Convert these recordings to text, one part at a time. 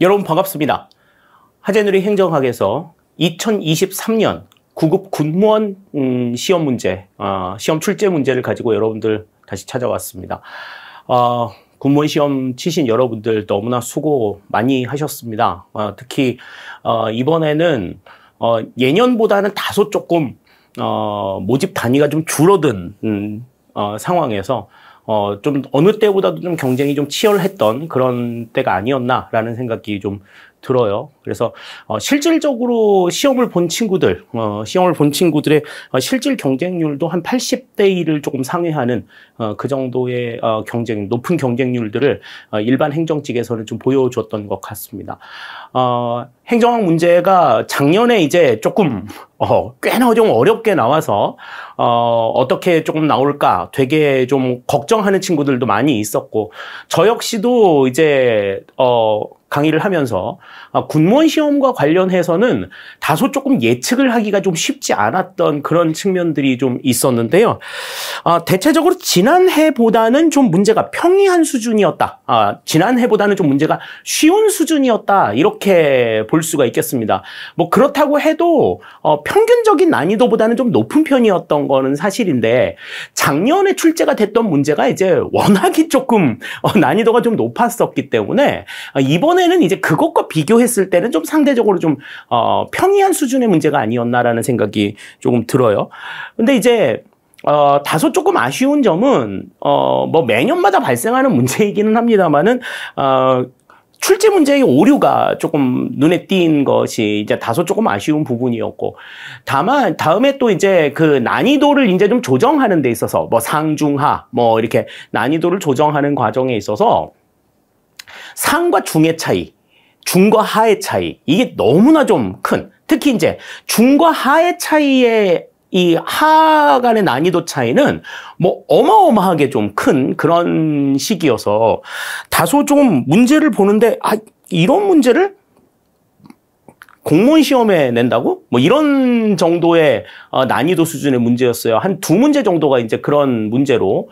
여러분 반갑습니다. 하재누리 행정학에서 2023년 9급 군무원 시험 문제, 시험 출제 문제를 가지고 여러분들 다시 찾아왔습니다. 군무원 시험 치신 여러분들 너무나 수고 많이 하셨습니다. 특히 이번에는 예년보다는 다소 조금 모집 단위가 좀 줄어든 상황에서 좀 어느 때보다도 좀 경쟁이 좀 치열했던 그런 때가 아니었나라는 생각이 좀 들어요. 그래서 실질적으로 시험을 본 친구들의 실질 경쟁률도 한 80대 1을 조금 상회하는 그 정도의 높은 경쟁률들을 일반 행정직에서는 좀 보여줬던 것 같습니다. 행정학 문제가 작년에 이제 조금 꽤나 좀 어렵게 나와서 어떻게 조금 나올까 되게 좀 걱정하는 친구들도 많이 있었고, 저 역시도 이제 강의를 하면서 군무원 시험과 관련해서는 다소 조금 예측을 하기가 좀 쉽지 않았던 그런 측면들이 좀 있었는데요. 대체적으로 지난해보다는 좀 문제가 평이한 수준이었다. 지난해보다는 좀 문제가 쉬운 수준이었다. 이렇게 볼 수가 있겠습니다. 뭐 그렇다고 해도 평균적인 난이도보다는 좀 높은 편이었던 거는 사실인데, 작년에 출제가 됐던 문제가 이제 워낙에 조금 난이도가 좀 높았었기 때문에 이번에는 이제 그것과 비교했을 때는 좀 상대적으로 좀 평이한 수준의 문제가 아니었나라는 생각이 조금 들어요. 근데 이제 다소 조금 아쉬운 점은 뭐 매년마다 발생하는 문제이기는 합니다만은 출제 문제의 오류가 조금 눈에 띈 것이 이제 다소 조금 아쉬운 부분이었고, 다만 다음에 또 이제 그 난이도를 이제 좀 조정하는 데 있어서 뭐 상중하 뭐 이렇게 난이도를 조정하는 과정에 있어서 상과 중의 차이, 중과 하의 차이, 이게 너무나 좀 큰, 특히 이제 중과 하의 차이의 이 하 간의 난이도 차이는 뭐 어마어마하게 좀 큰 그런 시기여서 다소 좀 문제를 보는데, 이런 문제를 공무원 시험에 낸다고? 뭐 이런 정도의 난이도 수준의 문제였어요. 한 2문제 정도가 이제 그런 문제로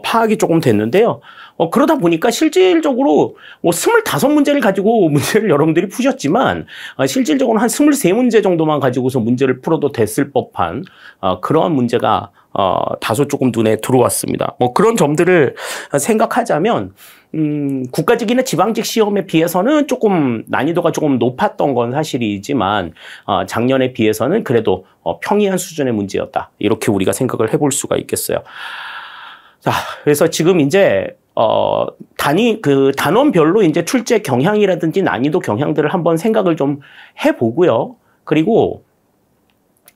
파악이 조금 됐는데요. 그러다 보니까 실질적으로 뭐 25문제를 가지고 문제를 여러분들이 푸셨지만 실질적으로 한 23문제 정도만 가지고서 문제를 풀어도 됐을 법한 그런 문제가 다소 조금 눈에 들어왔습니다. 뭐 그런 점들을 생각하자면 국가직이나 지방직 시험에 비해서는 조금 난이도가 조금 높았던 건 사실이지만 작년에 비해서는 그래도 평이한 수준의 문제였다. 이렇게 우리가 생각을 해볼 수가 있겠어요. 자, 그래서 지금 이제 단원별로 이제 출제 경향이라든지 난이도 경향들을 한번 생각을 좀 해보고요. 그리고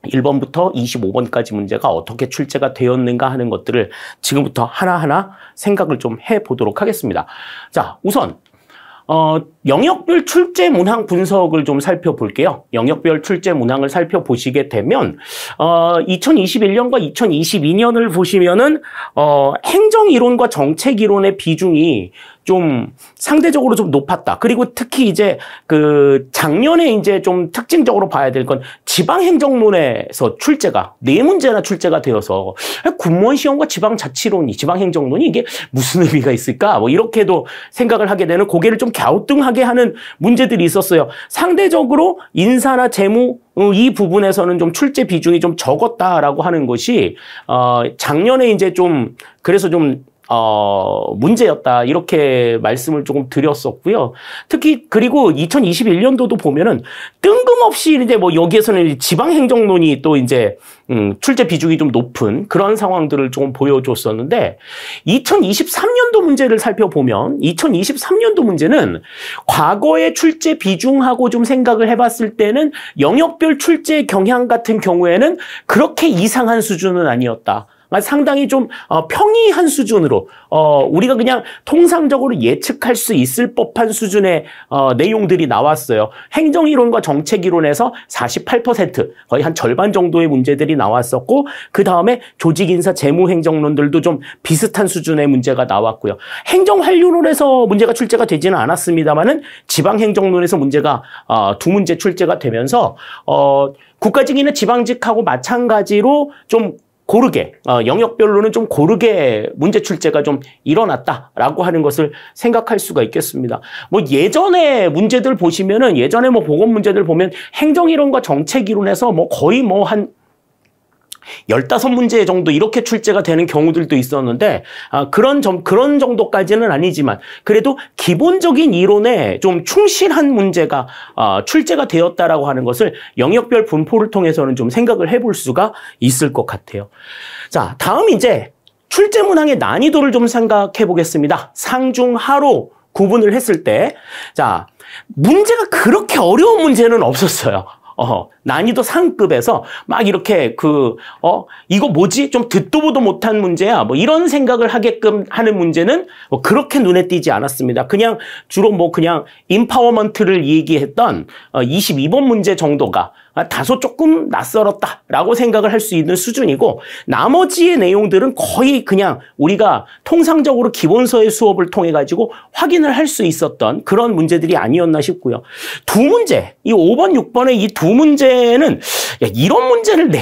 1번부터 25번까지 문제가 어떻게 출제가 되었는가 하는 것들을 지금부터 하나하나 생각을 좀 해보도록 하겠습니다. 자, 우선 영역별 출제 문항 분석을 좀 살펴볼게요. 영역별 출제 문항을 살펴보시게 되면 2021년과 2022년을 보시면은 행정이론과 정책이론의 비중이 좀 상대적으로 좀 높았다. 그리고 특히 이제 그 작년에 이제 좀 특징적으로 봐야 될 건 지방행정론에서 출제가 4문제나 출제가 되어서 군무원 시험과 지방자치론이, 지방행정론이 이게 무슨 의미가 있을까? 뭐 이렇게도 생각을 하게 되는, 고개를 좀 갸우뚱하게 하는 문제들이 있었어요. 상대적으로 인사나 재무 이 부분에서는 좀 출제 비중이 좀 적었다라고 하는 것이 작년에 이제 좀 그래서 좀 문제였다, 이렇게 말씀을 조금 드렸었고요. 특히 그리고 2021년도도 보면은 뜬금없이 이제 뭐 여기에서는 지방행정론이 또 이제 출제 비중이 좀 높은 그런 상황들을 조금 보여줬었는데, 2023년도 문제를 살펴보면 2023년도 문제는 과거의 출제 비중하고 좀 생각을 해봤을 때는 영역별 출제 경향 같은 경우에는 그렇게 이상한 수준은 아니었다. 상당히 좀 평이한 수준으로 우리가 그냥 통상적으로 예측할 수 있을 법한 수준의 내용들이 나왔어요. 행정이론과 정책이론에서 48%, 거의 한 절반 정도의 문제들이 나왔었고, 그 다음에 조직인사 재무행정론들도 좀 비슷한 수준의 문제가 나왔고요. 행정환류론에서 문제가 출제가 되지는 않았습니다만은 지방행정론에서 문제가 2문제 출제가 되면서 국가직이나 지방직하고 마찬가지로 좀 고르게 영역별로는 좀 고르게 문제 출제가 좀 일어났다라고 하는 것을 생각할 수가 있겠습니다. 뭐 예전에 문제들 보시면은 예전에 뭐 보건 문제들 보면 행정이론과 정책이론에서 뭐 거의 뭐 한 15문제 정도 이렇게 출제가 되는 경우들도 있었는데 그런 정도까지는 아니지만 그래도 기본적인 이론에 좀 충실한 문제가 출제가 되었다라고 하는 것을 영역별 분포를 통해서는 좀 생각을 해볼 수가 있을 것 같아요. 자, 다음 이제 출제 문항의 난이도를 좀 생각해 보겠습니다. 상중하로 구분을 했을 때, 자, 문제가 그렇게 어려운 문제는 없었어요. 난이도 상급에서 막 이렇게 이거 뭐지? 좀 듣도 보도 못한 문제야. 뭐 이런 생각을 하게끔 하는 문제는 뭐 그렇게 눈에 띄지 않았습니다. 그냥 주로 뭐 그냥 임파워먼트를 얘기했던 22번 문제 정도가 다소 조금 낯설었다라고 생각을 할 수 있는 수준이고 나머지의 내용들은 거의 그냥 우리가 통상적으로 기본서의 수업을 통해 가지고 확인을 할 수 있었던 그런 문제들이 아니었나 싶고요. 두 문제, 이 5번, 6번의 이 두 문제는 야, 이런 문제를 내?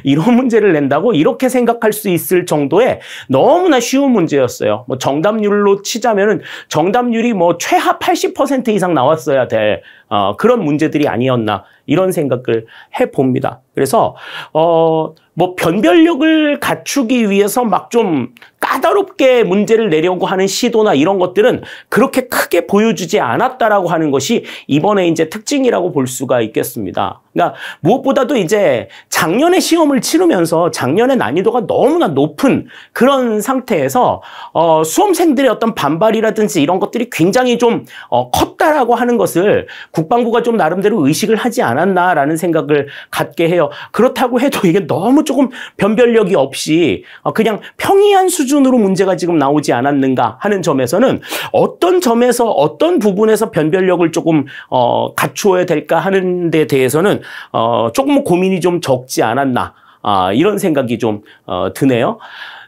이런 문제를 낸다고? 이렇게 생각할 수 있을 정도의 너무나 쉬운 문제였어요. 뭐 정답률로 치자면은 정답률이 뭐 최하 80% 이상 나왔어야 될 그런 문제들이 아니었나 이런 생각을 해봅니다. 그래서 뭐 변별력을 갖추기 위해서 막 좀 까다롭게 문제를 내려고 하는 시도나 이런 것들은 그렇게 크게 보여주지 않았다라고 하는 것이 이번에 이제 특징이라고 볼 수가 있겠습니다. 그러니까 무엇보다도 이제 작년에 시험을 치르면서 작년에 난이도가 너무나 높은 그런 상태에서 수험생들의 어떤 반발이라든지 이런 것들이 굉장히 좀 컸다라고 하는 것을 국방부가 좀 나름대로 의식을 하지 않았나라는 생각을 갖게 해요. 그렇다고 해도 이게 너무 조금 변별력이 없이 그냥 평이한 수준으로 문제가 지금 나오지 않았는가 하는 점에서는 어떤 점에서 어떤 부분에서 변별력을 조금 갖추어야 될까 하는 데 대해서는 조금 고민이 좀 적지 않았나 이런 생각이 좀 드네요.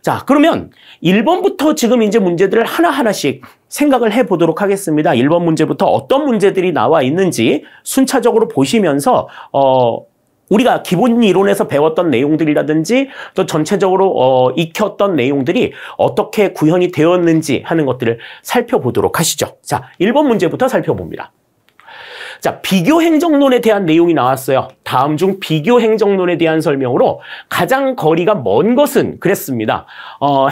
자, 그러면 1번부터 지금 이제 문제들을 하나하나씩 생각을 해보도록 하겠습니다. 1번 문제부터 어떤 문제들이 나와 있는지 순차적으로 보시면서 우리가 기본 이론에서 배웠던 내용들이라든지 또 전체적으로 익혔던 내용들이 어떻게 구현이 되었는지 하는 것들을 살펴보도록 하시죠. 자, 1번 문제부터 살펴봅니다. 자, 비교행정론에 대한 내용이 나왔어요. 다음 중 비교행정론에 대한 설명으로 가장 거리가 먼 것은 그랬습니다.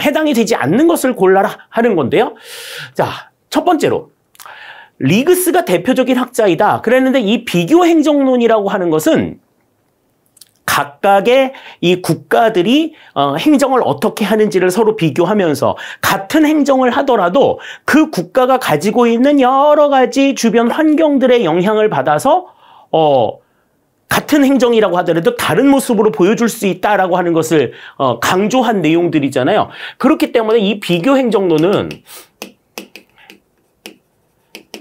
해당이 되지 않는 것을 골라라 하는 건데요. 자, 첫 번째로 리그스가 대표적인 학자이다. 그랬는데 이 비교행정론이라고 하는 것은 각각의 이 국가들이 행정을 어떻게 하는지를 서로 비교하면서 같은 행정을 하더라도 그 국가가 가지고 있는 여러 가지 주변 환경들의 영향을 받아서 같은 행정이라고 하더라도 다른 모습으로 보여줄 수 있다라고 하는 것을 강조한 내용들이잖아요. 그렇기 때문에 이 비교행정론은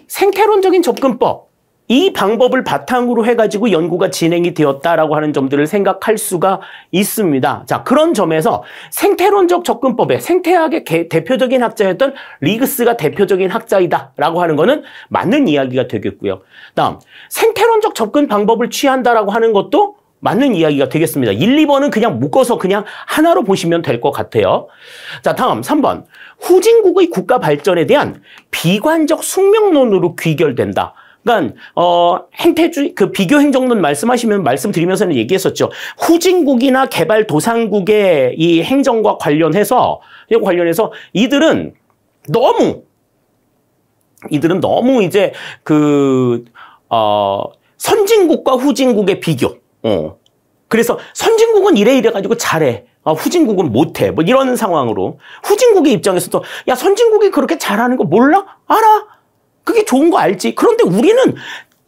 생태론적인 접근법, 이 방법을 바탕으로 해가지고 연구가 진행이 되었다라고 하는 점들을 생각할 수가 있습니다. 자, 그런 점에서 생태론적 접근법의 생태학의 대표적인 학자였던 리그스가 대표적인 학자이다라고 하는 거는 맞는 이야기가 되겠고요. 다음, 생태론적 접근 방법을 취한다라고 하는 것도 맞는 이야기가 되겠습니다. 1, 2번은 그냥 묶어서 그냥 하나로 보시면 될 것 같아요. 자, 다음 3번. 후진국의 국가 발전에 대한 비관적 숙명론으로 귀결된다. 그러니까 행태주의 그 비교행정론 말씀드리면서는 얘기했었죠. 후진국이나 개발도상국의 이 행정과 관련해서 이들은 너무 이제 선진국과 후진국의 비교. 그래서 선진국은 이래 가지고 잘해. 후진국은 못해. 뭐 이런 상황으로 후진국의 입장에서도 야, 선진국이 그렇게 잘하는 거 몰라? 알아. 그게 좋은 거 알지. 그런데 우리는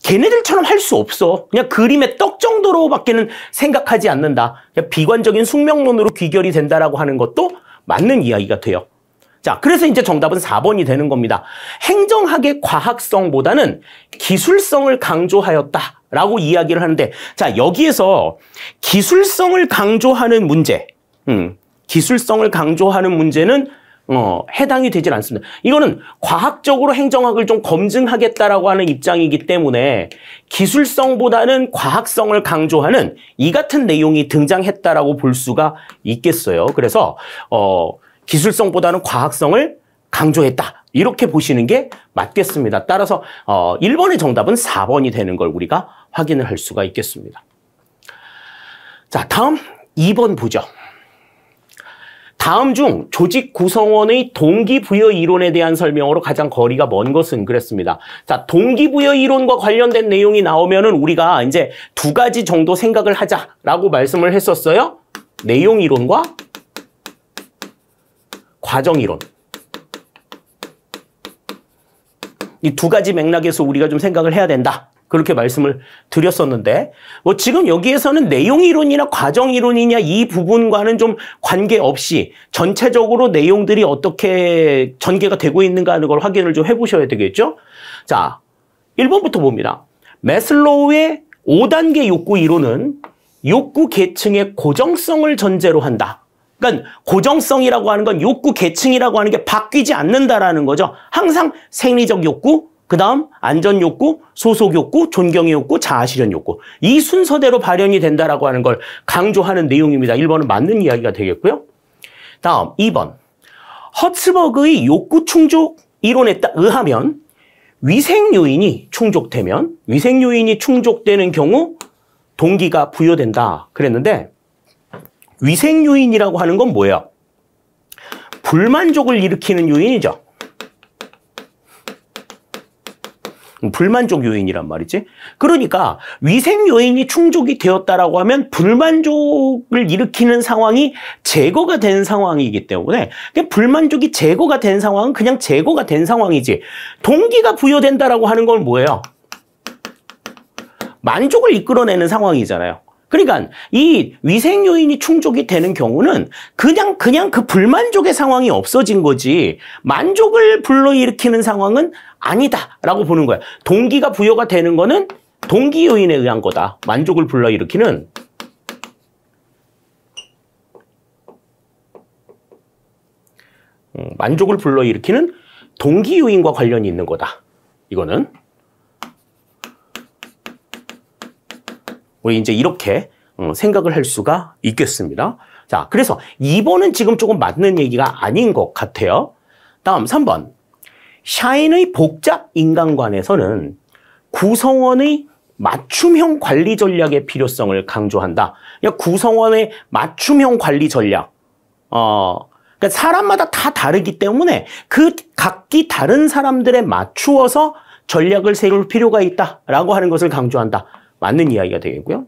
걔네들처럼 할 수 없어. 그냥 그림의 떡 정도로밖에는 생각하지 않는다. 그냥 비관적인 숙명론으로 귀결이 된다라고 하는 것도 맞는 이야기가 돼요. 자, 그래서 이제 정답은 4번이 되는 겁니다. 행정학의 과학성보다는 기술성을 강조하였다라고 이야기를 하는데, 자, 여기에서 기술성을 강조하는 문제, 기술성을 강조하는 문제는 해당이 되질 않습니다. 이거는 과학적으로 행정학을 좀 검증하겠다라고 하는 입장이기 때문에 기술성보다는 과학성을 강조하는 이 같은 내용이 등장했다라고 볼 수가 있겠어요. 그래서 기술성보다는 과학성을 강조했다. 이렇게 보시는 게 맞겠습니다. 따라서 1번의 정답은 4번이 되는 걸 우리가 확인을 할 수가 있겠습니다. 자, 다음 2번 보죠. 다음 중 조직 구성원의 동기부여 이론에 대한 설명으로 가장 거리가 먼 것은 그랬습니다. 자, 동기부여 이론과 관련된 내용이 나오면은 우리가 이제 두 가지 정도 생각을 하자라고 말씀을 했었어요. 내용 이론과 과정 이론. 이 두 가지 맥락에서 우리가 좀 생각을 해야 된다. 그렇게 말씀을 드렸었는데 뭐 지금 여기에서는 내용 이론이나 과정 이론이냐 이 부분과는 좀 관계없이 전체적으로 내용들이 어떻게 전개가 되고 있는가 하는 걸 확인을 좀 해보셔야 되겠죠. 자, 1번부터 봅니다. 매슬로우의 5단계 욕구 이론은 욕구 계층의 고정성을 전제로 한다. 그러니까 고정성이라고 하는 건 욕구 계층이라고 하는 게 바뀌지 않는다라는 거죠. 항상 생리적 욕구, 그 다음 안전 욕구, 소속 욕구, 존경의 욕구, 자아실현 욕구. 이 순서대로 발현이 된다라고 하는 걸 강조하는 내용입니다. 1번은 맞는 이야기가 되겠고요. 다음 2번. 허츠버그의 욕구 충족 이론에 의하면 위생 요인이 충족되는 경우 동기가 부여된다. 그랬는데 위생 요인이라고 하는 건 뭐예요? 불만족을 일으키는 요인이죠. 불만족 요인이란 말이지. 그러니까 위생 요인이 충족이 되었다라고 하면 불만족을 일으키는 상황이 제거가 된 상황이기 때문에 불만족이 제거가 된 상황은 그냥 제거가 된 상황이지. 동기가 부여된다라고 하는 건 뭐예요? 만족을 이끌어내는 상황이잖아요. 그러니까 이 위생 요인이 충족이 되는 경우는 그냥 그 불만족의 상황이 없어진 거지 만족을 불러일으키는 상황은 아니다라고 보는 거야. 동기가 부여가 되는 거는 동기 요인에 의한 거다. 만족을 불러일으키는 만족을 불러일으키는 동기 요인과 관련이 있는 거다. 이거는 우리 이제 이렇게 생각을 할 수가 있겠습니다. 자, 그래서 2번은 지금 조금 맞는 얘기가 아닌 것 같아요. 다음 3번. 샤인의 복잡 인간관에서는 구성원의 맞춤형 관리 전략의 필요성을 강조한다. 그러니까 구성원의 맞춤형 관리 전략. 그러니까 사람마다 다 다르기 때문에 그 각기 다른 사람들에 맞추어서 전략을 세울 필요가 있다라고 하는 것을 강조한다. 맞는 이야기가 되겠고요.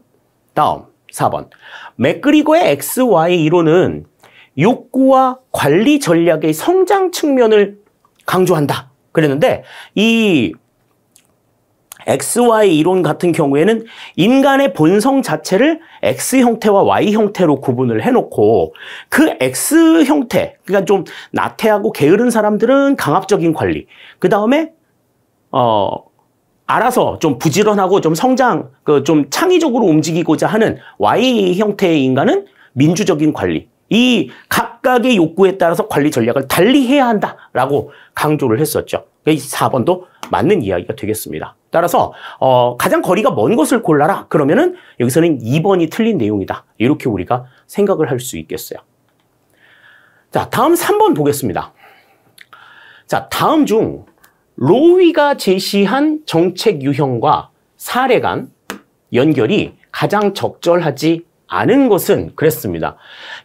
다음 4번. 맥그리거의 XY 이론은 욕구와 관리 전략의 성장 측면을 강조한다. 그랬는데 이 XY 이론 같은 경우에는 인간의 본성 자체를 X 형태와 Y 형태로 구분을 해놓고 그 X 형태, 그러니까 좀 나태하고 게으른 사람들은 강압적인 관리, 그 다음에 알아서 좀 부지런하고 좀 좀 창의적으로 움직이고자 하는 Y 형태의 인간은 민주적인 관리. 이 각각의 욕구에 따라서 관리 전략을 달리해야 한다라고 강조를 했었죠. 4번도 맞는 이야기가 되겠습니다. 따라서 가장 거리가 먼 것을 골라라. 그러면은 여기서는 2번이 틀린 내용이다. 이렇게 우리가 생각을 할 수 있겠어요. 자, 다음 3번 보겠습니다. 자, 다음 중 로위가 제시한 정책 유형과 사례 간 연결이 가장 적절하지 않은 것은 그랬습니다.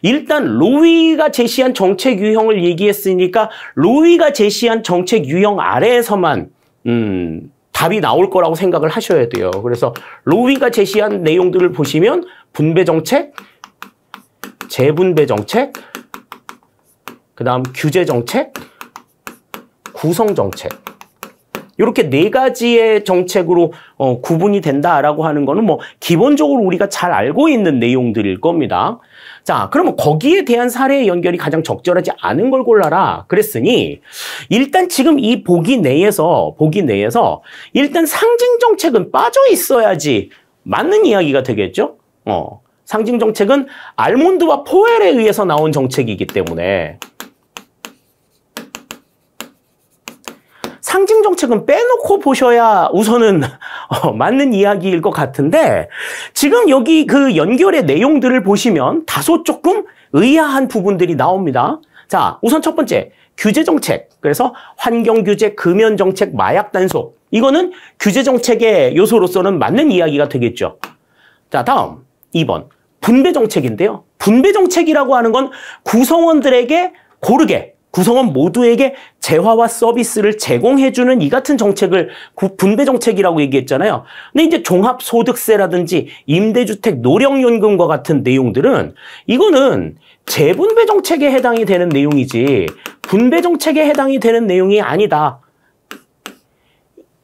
일단 로위가 제시한 정책 유형을 얘기했으니까 로위가 제시한 정책 유형 아래에서만 답이 나올 거라고 생각을 하셔야 돼요. 그래서 로위가 제시한 내용들을 보시면 분배 정책, 재분배 정책, 그 다음 규제 정책, 구성 정책. 이렇게 4가지의 정책으로 구분이 된다라고 하는 거는 뭐 기본적으로 우리가 잘 알고 있는 내용들일 겁니다. 자, 그러면 거기에 대한 사례의 연결이 가장 적절하지 않은 걸 골라라 그랬으니 일단 지금 이 보기 내에서 일단 상징 정책은 빠져 있어야지 맞는 이야기가 되겠죠? 상징 정책은 알몬드와 포웰에 의해서 나온 정책이기 때문에 상징 정책은 빼놓고 보셔야 우선은 맞는 이야기일 것 같은데 지금 여기 그 연결의 내용들을 보시면 다소 조금 의아한 부분들이 나옵니다. 자, 우선 첫 번째, 규제 정책. 그래서 환경 규제, 금연 정책, 마약 단속. 이거는 규제 정책의 요소로서는 맞는 이야기가 되겠죠. 자, 다음 2번. 분배 정책인데요. 분배 정책이라고 하는 건 구성원들에게 고르게 구성원 모두에게 재화와 서비스를 제공해주는 이 같은 정책을 분배 정책이라고 얘기했잖아요. 근데 이제 종합소득세라든지 임대주택 노령연금과 같은 내용들은 이거는 재분배 정책에 해당이 되는 내용이지 분배 정책에 해당이 되는 내용이 아니다.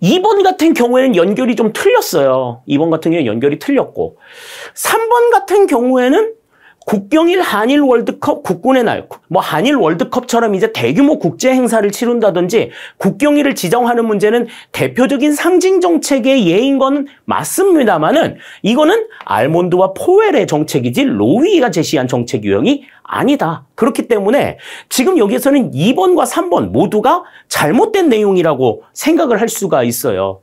2번 같은 경우에는 연결이 좀 틀렸어요. 2번 같은 경우에 연결이 틀렸고 3번 같은 경우에는 국경일 한일 월드컵 국군의 날, 뭐 한일 월드컵처럼 이제 대규모 국제 행사를 치른다든지 국경일을 지정하는 문제는 대표적인 상징 정책의 예인 건 맞습니다만은 이거는 알몬드와 포웰의 정책이지 로위가 제시한 정책 유형이 아니다. 그렇기 때문에 지금 여기에서는 2번과 3번 모두가 잘못된 내용이라고 생각을 할 수가 있어요.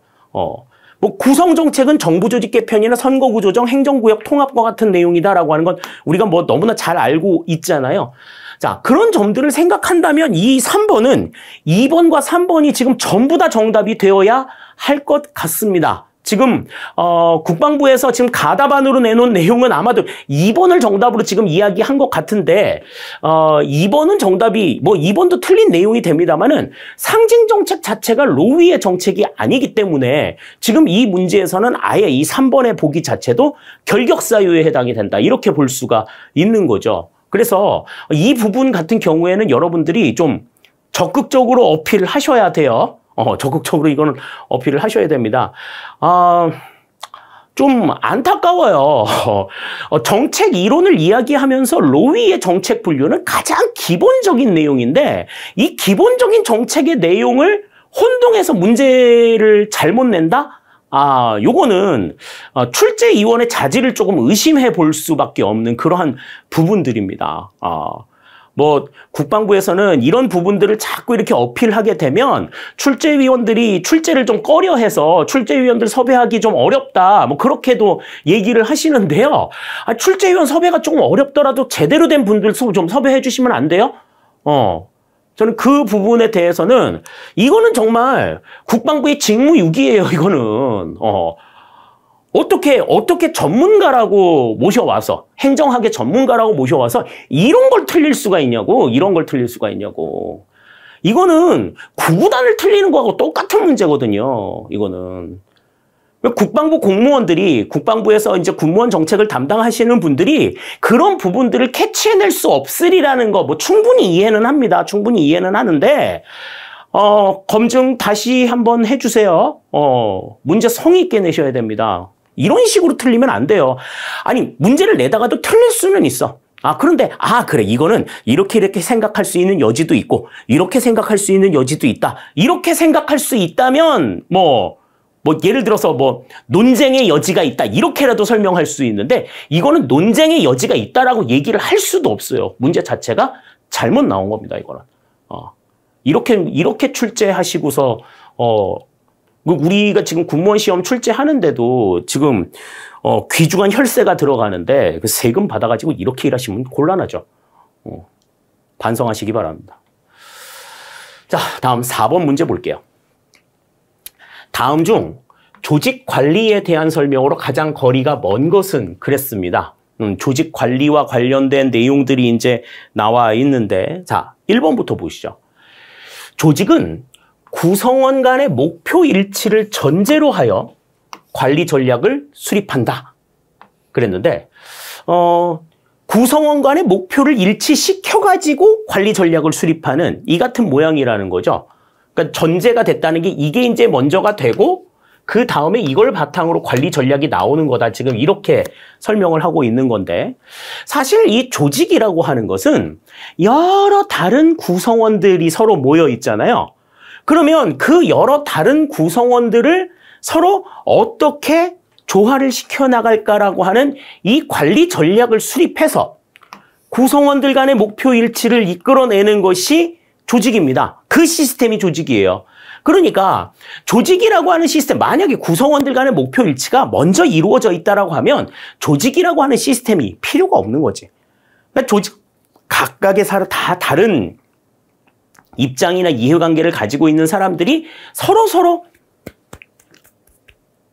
뭐 구성정책은 정부조직 개편이나 선거구 조정, 행정구역 통합과 같은 내용이다라고 하는 건 우리가 뭐 너무나 잘 알고 있잖아요. 자, 그런 점들을 생각한다면 이 3번은 2번과 3번이 지금 전부 다 정답이 되어야 할 것 같습니다. 지금 국방부에서 지금 가다반으로 내놓은 내용은 아마도 2번을 정답으로 지금 이야기한 것 같은데 2번은 정답이 뭐 2번도 틀린 내용이 됩니다만은 상징 정책 자체가 로위의 정책이 아니기 때문에 지금 이 문제에서는 아예 이 3번의 보기 자체도 결격 사유에 해당이 된다. 이렇게 볼 수가 있는 거죠. 그래서 이 부분 같은 경우에는 여러분들이 좀 적극적으로 어필을 하셔야 돼요. 적극적으로 이거는 어필을 하셔야 됩니다. 좀 안타까워요. 정책 이론을 이야기하면서 로위의 정책 분류는 가장 기본적인 내용인데 이 기본적인 정책의 내용을 혼동해서 문제를 잘못 낸다? 요거는 출제위원의 자질을 조금 의심해 볼 수밖에 없는 그러한 부분들입니다. 뭐 국방부에서는 이런 부분들을 자꾸 이렇게 어필하게 되면 출제위원들이 출제를 좀 꺼려해서 출제위원들 섭외하기 좀 어렵다 뭐 그렇게도 얘기를 하시는데요. 출제위원 섭외가 조금 어렵더라도 제대로 된 분들 좀 섭외해 주시면 안 돼요? 저는 그 부분에 대해서는 이거는 정말 국방부의 직무유기예요. 이거는 어떻게 전문가라고 모셔와서, 행정학의 전문가라고 모셔와서 이런 걸 틀릴 수가 있냐고, 이런 걸 틀릴 수가 있냐고. 이거는 구구단을 틀리는 거하고 똑같은 문제거든요, 이거는. 국방부 공무원들이, 국방부에서 이제 군무원 정책을 담당하시는 분들이 그런 부분들을 캐치해낼 수 없으리라는 거, 뭐 충분히 이해는 합니다. 충분히 이해는 하는데, 검증 다시 한번 해주세요. 문제 성의 있게 내셔야 됩니다. 이런 식으로 틀리면 안 돼요. 아니, 문제를 내다가도 틀릴 수는 있어. 그런데, 그래, 이거는 이렇게 생각할 수 있는 여지도 있고, 이렇게 생각할 수 있는 여지도 있다. 이렇게 생각할 수 있다면, 예를 들어서 논쟁의 여지가 있다. 이렇게라도 설명할 수 있는데, 이거는 논쟁의 여지가 있다라고 얘기를 할 수도 없어요. 문제 자체가 잘못 나온 겁니다, 이거는. 이렇게 출제하시고서, 우리가 지금 군무원 시험 출제하는데도 지금 귀중한 혈세가 들어가는데 그 세금 받아가지고 이렇게 일하시면 곤란하죠. 반성하시기 바랍니다. 자, 다음 4번 문제 볼게요. 다음 중 조직 관리에 대한 설명으로 가장 거리가 먼 것은 그랬습니다. 조직 관리와 관련된 내용들이 이제 나와 있는데, 자, 1번부터 보시죠. 조직은 구성원 간의 목표 일치를 전제로 하여 관리 전략을 수립한다. 그랬는데, 구성원 간의 목표를 일치시켜가지고 관리 전략을 수립하는 이 같은 모양이라는 거죠. 그러니까 전제가 됐다는 게 이게 이제 먼저가 되고, 그 다음에 이걸 바탕으로 관리 전략이 나오는 거다. 지금 이렇게 설명을 하고 있는 건데, 사실 이 조직이라고 하는 것은 여러 다른 구성원들이 서로 모여 있잖아요. 그러면 그 여러 다른 구성원들을 서로 어떻게 조화를 시켜나갈까라고 하는 이 관리 전략을 수립해서 구성원들 간의 목표 일치를 이끌어내는 것이 조직입니다. 그 시스템이 조직이에요. 그러니까 조직이라고 하는 시스템, 만약에 구성원들 간의 목표 일치가 먼저 이루어져 있다라고 하면 조직이라고 하는 시스템이 필요가 없는 거지. 그러니까 조직 각각의 다 다른 입장이나 이해관계를 가지고 있는 사람들이 서로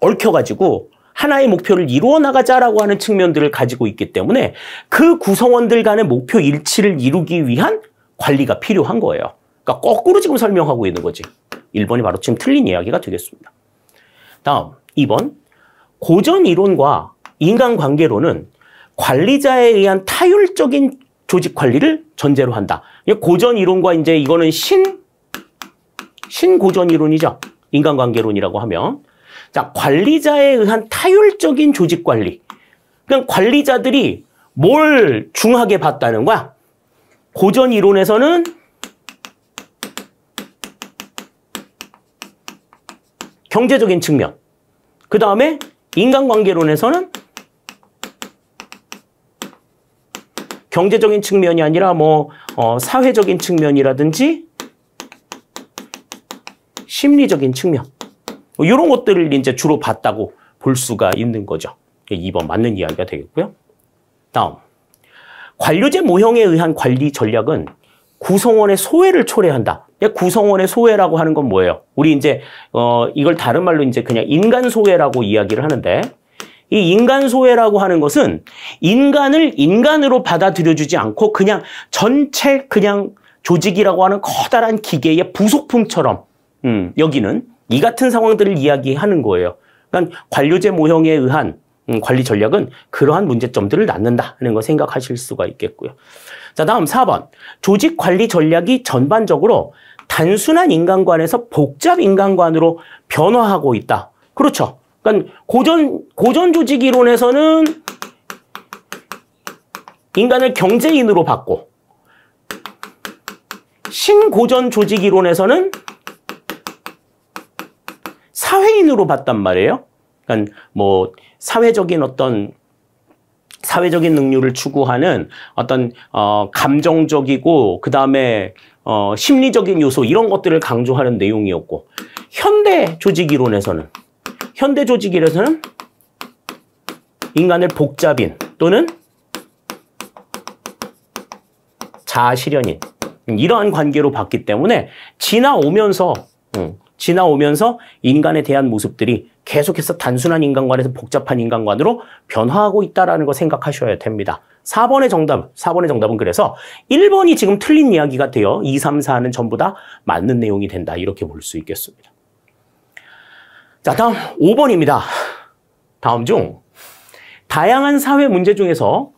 얽혀가지고 하나의 목표를 이루어 나가자라고 하는 측면들을 가지고 있기 때문에 그 구성원들 간의 목표 일치를 이루기 위한 관리가 필요한 거예요. 그러니까 거꾸로 지금 설명하고 있는 거지. 1번이 바로 지금 틀린 이야기가 되겠습니다. 다음 2번. 고전 이론과 인간관계론은 관리자에 의한 타율적인 조직 관리를 전제로 한다. 고전 이론과 이제 이거는 신고전 이론이죠. 인간관계론이라고 하면. 자, 관리자에 의한 타율적인 조직 관리. 그러니까 관리자들이 뭘 중하게 봤다는 거야? 고전 이론에서는 경제적인 측면. 그 다음에 인간관계론에서는 경제적인 측면이 아니라 사회적인 측면이라든지 심리적인 측면. 이런 것들을 이제 주로 봤다고 볼 수가 있는 거죠. 2번 맞는 이야기가 되겠고요. 다음. 관료제 모형에 의한 관리 전략은 구성원의 소외를 초래한다. 구성원의 소외라고 하는 건 뭐예요? 우리 이제, 이걸 다른 말로 이제 그냥 인간 소외라고 이야기를 하는데, 이 인간 소외라고 하는 것은 인간을 인간으로 받아들여주지 않고 그냥 전체 그냥 조직이라고 하는 커다란 기계의 부속품처럼, 여기는 이 같은 상황들을 이야기하는 거예요. 그러니까 관료제 모형에 의한 관리 전략은 그러한 문제점들을 낳는다는 거 생각하실 수가 있겠고요. 자, 다음 4번. 조직 관리 전략이 전반적으로 단순한 인간관에서 복잡 인간관으로 변화하고 있다. 그렇죠. 그러니까 고전 조직 이론에서는 인간을 경제인으로 봤고, 신고전 조직 이론에서는 사회인으로 봤단 말이에요. 그러니까 사회적인 능률을 추구하는 어떤 감정적이고 그다음에 심리적인 요소 이런 것들을 강조하는 내용이었고, 현대 조직 이론에서는 인간을 복잡인 또는 자아실현인 이러한 관계로 봤기 때문에 지나오면서 인간에 대한 모습들이 계속해서 단순한 인간관에서 복잡한 인간관으로 변화하고 있다는 거 생각하셔야 됩니다. 4번의 정답은 그래서 1번이 지금 틀린 이야기가 돼요. 2, 3, 4는 전부 다 맞는 내용이 된다. 이렇게 볼 수 있겠습니다. 자, 다음 5번입니다. 다음 중 다양한 사회 문제 중에서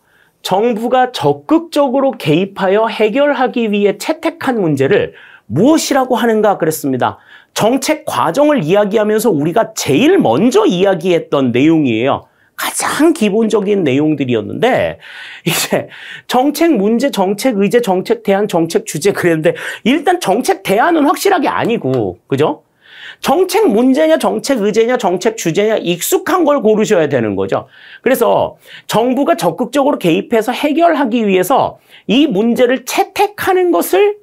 정부가 적극적으로 개입하여 해결하기 위해 채택한 문제를 무엇이라고 하는가 그랬습니다. 정책 과정을 이야기하면서 우리가 제일 먼저 이야기했던 내용이에요. 가장 기본적인 내용들이었는데 이제 정책 문제, 정책 의제, 정책 대안, 정책 주제 그랬는데 일단 정책 대안은 확실하게 아니고 그죠? 정책 문제냐, 정책 의제냐, 정책 주제냐 익숙한 걸 고르셔야 되는 거죠. 그래서 정부가 적극적으로 개입해서 해결하기 위해서 이 문제를 채택하는 것을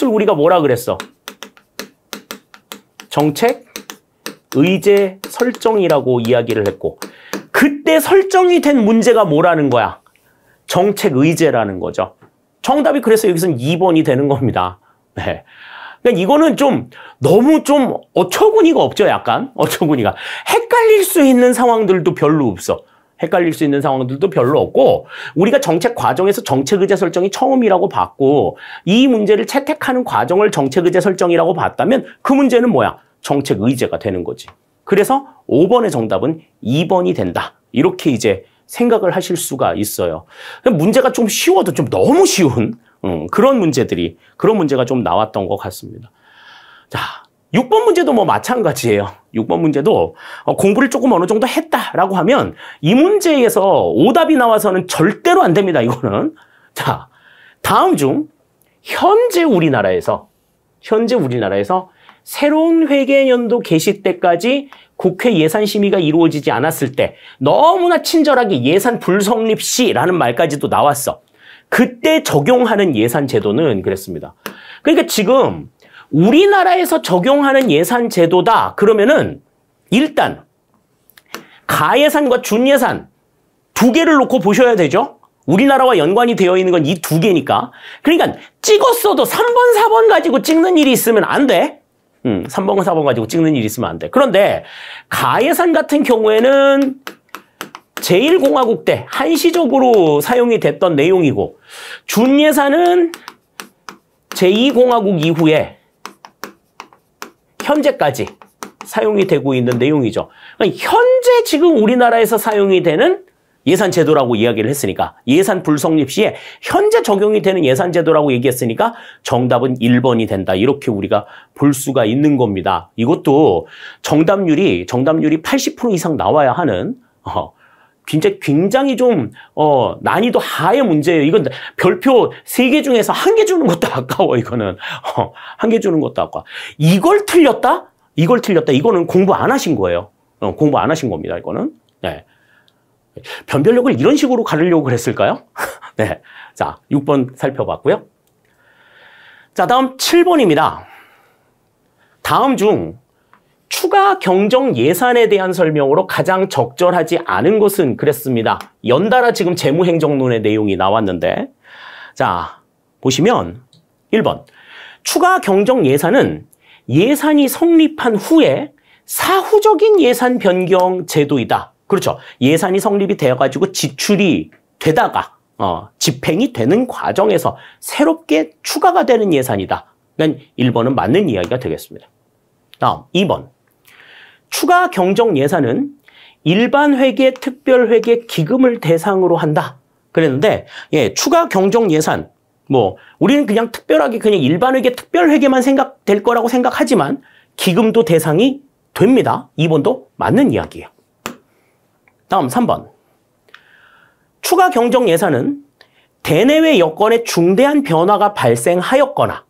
우리가 뭐라 그랬어? 정책 의제 설정이라고 이야기를 했고, 그때 설정이 된 문제가 뭐라는 거야? 정책 의제라는 거죠. 정답이 그래서 여기서는 2번이 되는 겁니다. 네. 그러니까 이거는 너무 어처구니가 없죠, 약간. 어처구니가. 헷갈릴 수 있는 상황들도 별로 없어. 헷갈릴 수 있는 상황들도 별로 없고, 우리가 정책 과정에서 정책 의제 설정이 처음이라고 봤고, 이 문제를 채택하는 과정을 정책 의제 설정이라고 봤다면 그 문제는 뭐야? 정책 의제가 되는 거지. 그래서 5번의 정답은 2번이 된다. 이렇게 이제 생각을 하실 수가 있어요. 문제가 좀 쉬워도 좀 너무 쉬운 그런 문제가 좀 나왔던 것 같습니다. 자, 6번 문제도 마찬가지예요. 6번 문제도 공부를 조금 어느 정도 했다라고 하면 이 문제에서 오답이 나와서는 절대로 안 됩니다. 이거는. 자, 다음 중 현재 우리나라에서 새로운 회계연도 개시 때까지 국회 예산 심의가 이루어지지 않았을 때 너무나 친절하게 예산 불성립 시라는 말까지도 나왔어. 그때 적용하는 예산 제도는 그랬습니다. 그러니까 지금 우리나라에서 적용하는 예산 제도다. 그러면은 일단 가예산과 준예산 두 개를 놓고 보셔야 되죠. 우리나라와 연관이 되어 있는 건 이 두 개니까. 그러니까 찍었어도 3번, 4번 가지고 찍는 일이 있으면 안 돼. 3번, 4번 가지고 찍는 일이 있으면 안 돼. 그런데 가예산 같은 경우에는 제1공화국 때 한시적으로 사용이 됐던 내용이고, 준예산은 제2공화국 이후에 현재까지 사용이 되고 있는 내용이죠. 그러니까 현재 지금 우리나라에서 사용이 되는 예산 제도라고 이야기를 했으니까, 예산 불성립 시에 현재 적용이 되는 예산 제도라고 얘기했으니까 정답은 1번이 된다. 이렇게 우리가 볼 수가 있는 겁니다. 이것도 정답률이 80% 이상 나와야 하는 굉장히 좀 난이도 하의 문제예요. 이건 별표 3개 중에서 1개 주는 것도 아까워. 이거는 1개 주는 것도 아까워. 이걸 틀렸다? 이거는 공부 안 하신 거예요. 공부 안 하신 겁니다. 이거는. 네. 변별력을 이런 식으로 가르려고 그랬을까요? 네. 자, 6번 살펴봤고요. 자, 다음 7번입니다. 다음 중 추가 경정 예산에 대한 설명으로 가장 적절하지 않은 것은 그랬습니다. 연달아 지금 재무행정론의 내용이 나왔는데, 자, 보시면 1번. 추가 경정 예산은 예산이 성립한 후에 사후적인 예산 변경 제도이다. 그렇죠. 예산이 성립이 되어가지고 지출이 되다가 집행이 되는 과정에서 새롭게 추가가 되는 예산이다. 그러니까 1번은 맞는 이야기가 되겠습니다. 다음 2번. 추가 경정 예산은 일반 회계, 특별 회계 기금을 대상으로 한다. 그랬는데 추가 경정 예산 우리는 그냥 특별하게 그냥 일반 회계, 특별 회계만 생각될 거라고 생각하지만 기금도 대상이 됩니다. 2번도 맞는 이야기예요. 다음 3번. 추가 경정 예산은 대내외 여건에 중대한 변화가 발생하였거나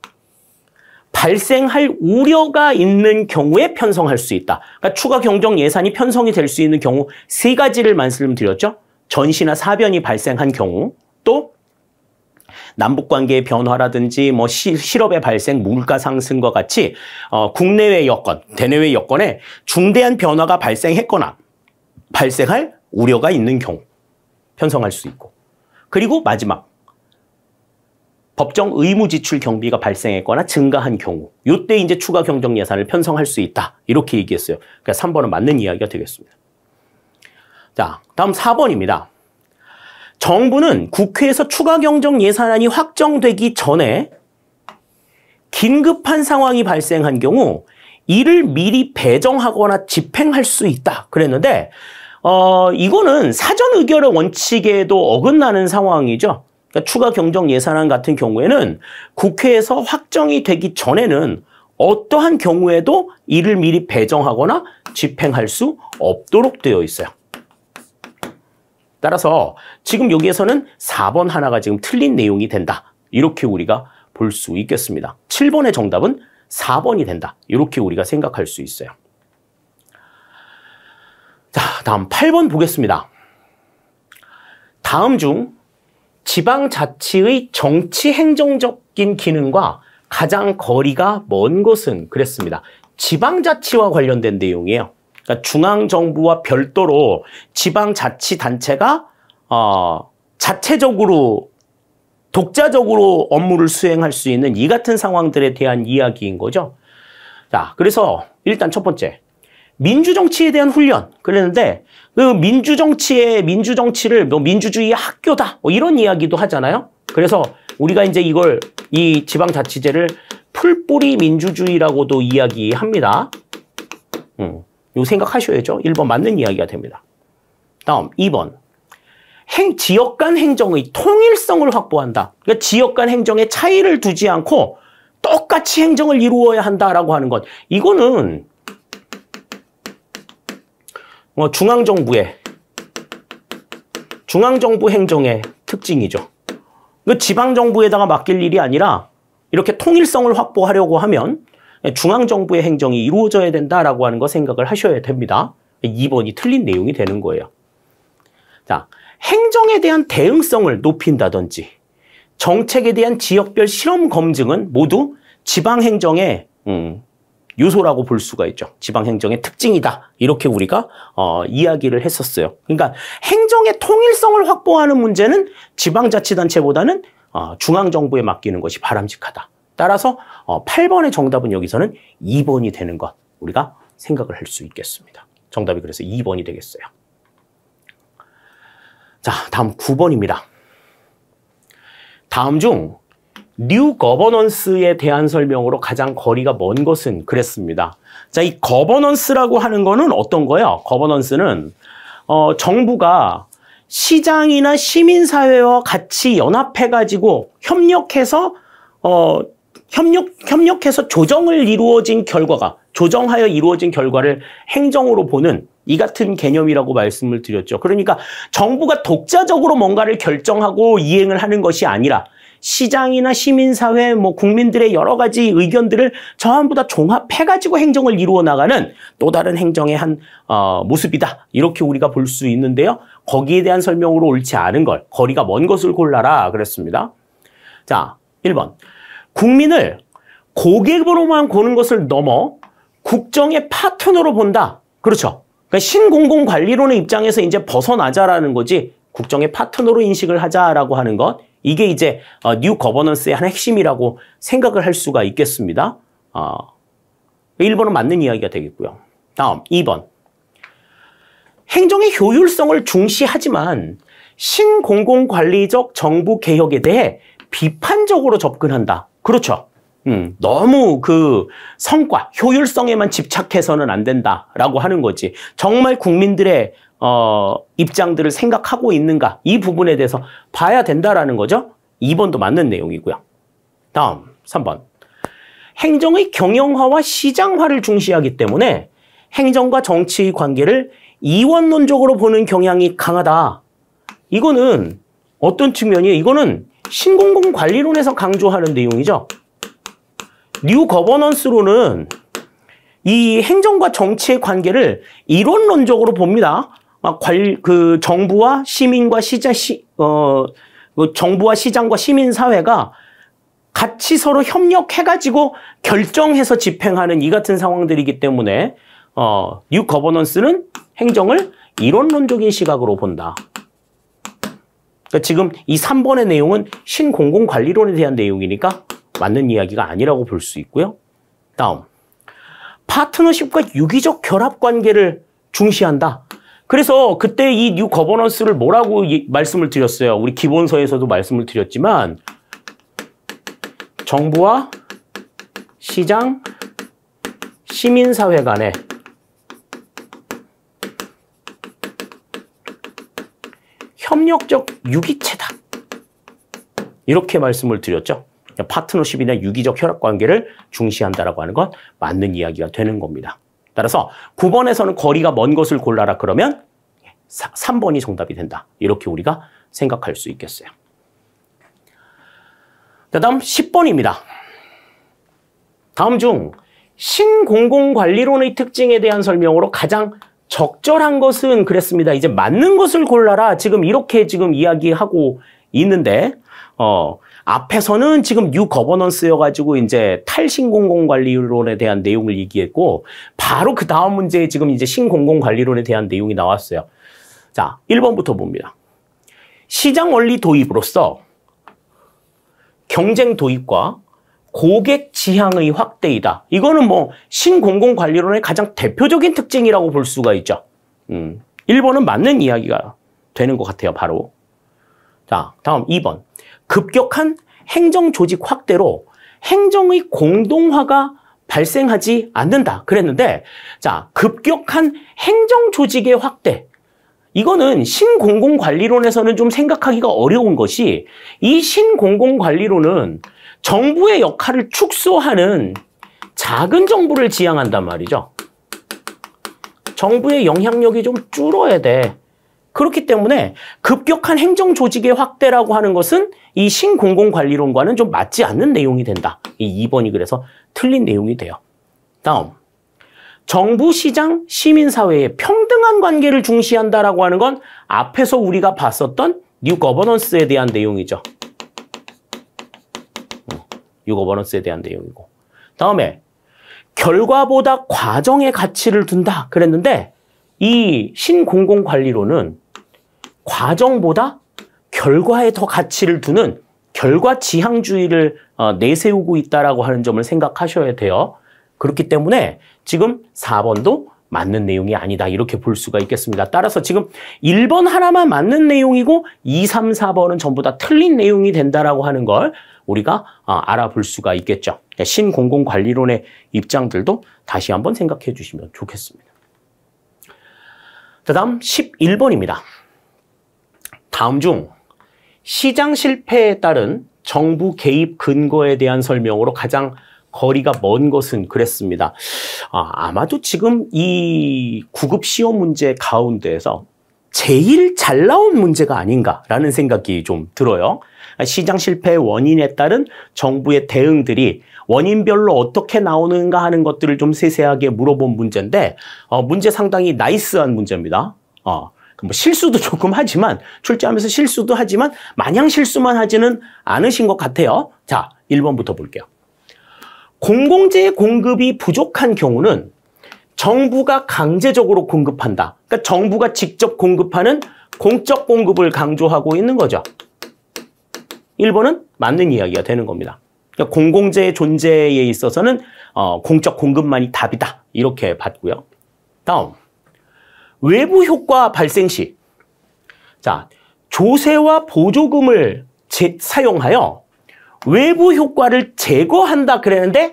발생할 우려가 있는 경우에 편성할 수 있다. 그러니까 추가 경정 예산이 편성이 될 수 있는 경우 3가지를 말씀드렸죠. 전시나 사변이 발생한 경우, 또 남북관계의 변화라든지 실업의 발생, 물가 상승과 같이 국내외 여건, 대내외 여건에 중대한 변화가 발생했거나 발생할 우려가 있는 경우 편성할 수 있고, 그리고 마지막 법정 의무 지출 경비가 발생했거나 증가한 경우, 이때 이제 추가 경정 예산을 편성할 수 있다. 이렇게 얘기했어요. 그러니까 3번은 맞는 이야기가 되겠습니다. 자, 다음 4번입니다. 정부는 국회에서 추가 경정 예산안이 확정되기 전에 긴급한 상황이 발생한 경우 이를 미리 배정하거나 집행할 수 있다. 그랬는데 이거는 사전 의결의 원칙에도 어긋나는 상황이죠. 그러니까 추가 경정 예산안 같은 경우에는 국회에서 확정이 되기 전에는 어떠한 경우에도 이를 미리 배정하거나 집행할 수 없도록 되어 있어요. 따라서 지금 여기에서는 4번 하나가 지금 틀린 내용이 된다. 이렇게 우리가 볼 수 있겠습니다. 7번의 정답은 4번이 된다. 이렇게 우리가 생각할 수 있어요. 자, 다음 8번 보겠습니다. 다음 중 지방자치의 정치행정적인 기능과 가장 거리가 먼 것은 그랬습니다. 지방자치와 관련된 내용이에요. 그러니까 중앙정부와 별도로 지방자치단체가 자체적으로 독자적으로 업무를 수행할 수 있는 이 같은 상황들에 대한 이야기인 거죠. 자, 그래서 일단 첫 번째, 민주정치에 대한 훈련. 그랬는데 그 민주정치를 민주주의 학교다. 이런 이야기도 하잖아요. 그래서 우리가 이제 이 지방자치제를 풀뿌리 민주주의라고도 이야기합니다. 이거 생각하셔야죠. 1번 맞는 이야기가 됩니다. 다음 2번. 지역 간 행정의 통일성을 확보한다. 그러니까 지역 간 행정에 차이를 두지 않고 똑같이 행정을 이루어야 한다라고 하는 것. 이거는 중앙정부 행정의 특징이죠. 지방정부에다가 맡길 일이 아니라 이렇게 통일성을 확보하려고 하면 중앙정부의 행정이 이루어져야 된다라고 하는 거 생각을 하셔야 됩니다. 2번이 틀린 내용이 되는 거예요. 자, 행정에 대한 대응성을 높인다든지 정책에 대한 지역별 실험 검증은 모두 지방행정의 요소라고 볼 수가 있죠. 지방행정의 특징이다. 이렇게 우리가 이야기를 했었어요. 그러니까 행정의 통일성을 확보하는 문제는 지방자치단체보다는 중앙정부에 맡기는 것이 바람직하다. 따라서 8번의 정답은 여기서는 2번이 되는 것 우리가 생각을 할 수 있겠습니다. 정답이 그래서 2번이 되겠어요. 자, 다음 9번입니다. 다음 중 뉴 거버넌스에 대한 설명으로 가장 거리가 먼 것은 그랬습니다. 자, 이 거버넌스라고 하는 거는 어떤 거예요? 거버넌스는 정부가 시장이나 시민사회와 같이 연합해가지고 협력해서 조정하여 이루어진 결과를 행정으로 보는 이 같은 개념이라고 말씀을 드렸죠. 그러니까 정부가 독자적으로 뭔가를 결정하고 이행을 하는 것이 아니라 시장이나 시민사회, 국민들의 여러 가지 의견들을 전부 다 종합해가지고 행정을 이루어 나가는 또 다른 행정의 한 모습이다. 이렇게 우리가 볼 수 있는데요. 거기에 대한 설명으로 옳지 않은 걸, 거리가 먼 것을 골라라 그랬습니다. 자, 1번. 국민을 고객으로만 보는 것을 넘어 국정의 파트너로 본다. 그렇죠. 그러니까 신공공관리론의 입장에서 이제 벗어나자라는 거지 국정의 파트너로 인식을 하자라고 하는 것. 이게 이제 뉴 거버넌스의 한 핵심이라고 생각을 할 수가 있겠습니다. 1번은 맞는 이야기가 되겠고요. 다음 2번. 행정의 효율성을 중시하지만 신공공관리적 정부 개혁에 대해 비판적으로 접근한다. 그렇죠. 너무 그 성과, 효율성에만 집착해서는 안 된다라고 하는 거지. 정말 국민들의 입장들을 생각하고 있는가 이 부분에 대해서 봐야 된다라는 거죠. 2번도 맞는 내용이고요. 다음 3번. 행정의 경영화와 시장화를 중시하기 때문에 행정과 정치의 관계를 이원론적으로 보는 경향이 강하다. 이거는 어떤 측면이에요? 이거는 신공공관리론에서 강조하는 내용이죠. 뉴 거버넌스로는 이 행정과 정치의 관계를 이론론적으로 봅니다. 그 정부와 시민과 정부와 시장과 시민사회가 같이 서로 협력해가지고 결정해서 집행하는 이 같은 상황들이기 때문에 뉴 거버넌스는 행정을 이론론적인 시각으로 본다. 그러니까 지금 이 3번의 내용은 신공공관리론에 대한 내용이니까 맞는 이야기가 아니라고 볼 수 있고요. 다음. 파트너십과 유기적 결합 관계를 중시한다. 그래서 그때 이 뉴 거버넌스를 뭐라고 말씀을 드렸어요. 우리 기본서에서도 말씀을 드렸지만 정부와 시장, 시민사회 간의 협력적 유기체다. 이렇게 말씀을 드렸죠. 파트너십이나 유기적 혈압 관계를 중시한다라고 하는 건 맞는 이야기가 되는 겁니다. 따라서 9번에서는 거리가 먼 것을 골라라 그러면 3번이 정답이 된다. 이렇게 우리가 생각할 수 있겠어요. 다음 10번입니다. 다음 중 신공공관리론의 특징에 대한 설명으로 가장 적절한 것은 그랬습니다. 이제 맞는 것을 골라라. 지금 이렇게 지금 이야기하고 있는데 앞에서는 지금 뉴 거버넌스여가지고 이제 탈신공공관리론에 대한 내용을 얘기했고 바로 그 다음 문제에 지금 이제 신공공관리론에 대한 내용이 나왔어요. 자, 1번부터 봅니다. 시장 원리 도입으로써 경쟁 도입과 고객 지향의 확대이다. 이거는 뭐 신공공관리론의 가장 대표적인 특징이라고 볼 수가 있죠. 1번은 맞는 이야기가 되는 것 같아요. 바로. 자, 다음 2번. 급격한 행정 조직 확대로 행정의 공동화가 발생하지 않는다. 그랬는데, 자, 급격한 행정 조직의 확대. 이거는 신공공관리론에서는 좀 생각하기가 어려운 것이 이 신공공관리론은 정부의 역할을 축소하는 작은 정부를 지향한단 말이죠. 정부의 영향력이 좀 줄어야 돼. 그렇기 때문에 급격한 행정 조직의 확대라고 하는 것은 이 신공공관리론과는 좀 맞지 않는 내용이 된다. 이 2번이 그래서 틀린 내용이 돼요. 다음. 정부, 시장, 시민사회의 평등한 관계를 중시한다라고 하는 건 앞에서 우리가 봤었던 뉴 거버넌스에 대한 내용이죠. 뉴 거버넌스에 대한 내용이고. 다음에 결과보다 과정에 가치를 둔다 그랬는데 이 신공공관리론은 과정보다 결과에 더 가치를 두는 결과지향주의를 내세우고 있다라고 하는 점을 생각하셔야 돼요. 그렇기 때문에 지금 4번도 맞는 내용이 아니다 이렇게 볼 수가 있겠습니다. 따라서 지금 1번 하나만 맞는 내용이고 2, 3, 4번은 전부 다 틀린 내용이 된다라고 하는 걸 우리가 알아볼 수가 있겠죠. 신공공관리론의 입장들도 다시 한번 생각해 주시면 좋겠습니다. 다음 11번입니다. 다음 중 시장 실패에 따른 정부 개입 근거에 대한 설명으로 가장 거리가 먼 것은 그랬습니다. 아마도 지금 이 9급 시험 문제 가운데에서 제일 잘 나온 문제가 아닌가라는 생각이 좀 들어요. 시장 실패의 원인에 따른 정부의 대응들이 원인별로 어떻게 나오는가 하는 것들을 좀 세세하게 물어본 문제인데 문제 상당히 나이스한 문제입니다. 뭐 실수도 조금 하지만 출제하면서 실수도 하지만 마냥 실수만 하지는 않으신 것 같아요. 자, 1번부터 볼게요. 공공재 공급이 부족한 경우는 정부가 강제적으로 공급한다. 그러니까 정부가 직접 공급하는 공적 공급을 강조하고 있는 거죠. 1번은 맞는 이야기가 되는 겁니다. 그러니까 공공재의 존재에 있어서는 공적 공급만이 답이다. 이렇게 봤고요. 다음, 외부 효과 발생 시 자, 조세와 보조금을 사용하여 외부 효과를 제거한다 그랬는데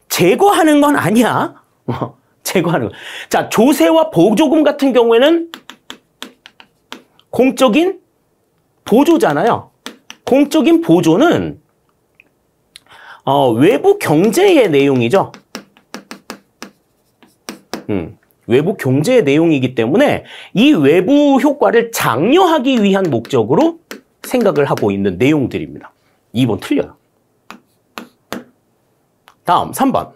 제거하는 건 아니야. 제거하는 거. 자, 조세와 보조금 같은 경우에는 공적인 보조잖아요. 공적인 보조는 외부 경제의 내용이죠. 외부 경제의 내용이기 때문에 이 외부 효과를 장려하기 위한 목적으로 생각을 하고 있는 내용들입니다. 2번 틀려요. 다음 3번.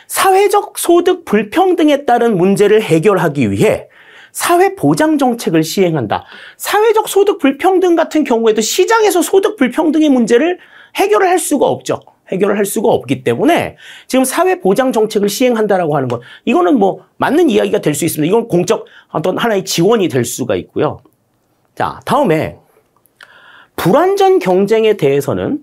사회적 소득 불평등에 따른 문제를 해결하기 위해 사회보장정책을 시행한다. 사회적 소득 불평등 같은 경우에도 시장에서 소득 불평등의 문제를 해결을 할 수가 없죠. 해결을 할 수가 없기 때문에 지금 사회보장정책을 시행한다라고 하는 것, 이거는 뭐 맞는 이야기가 될 수 있습니다. 이건 공적 어떤 하나의 지원이 될 수가 있고요. 자, 다음에 불완전 경쟁에 대해서는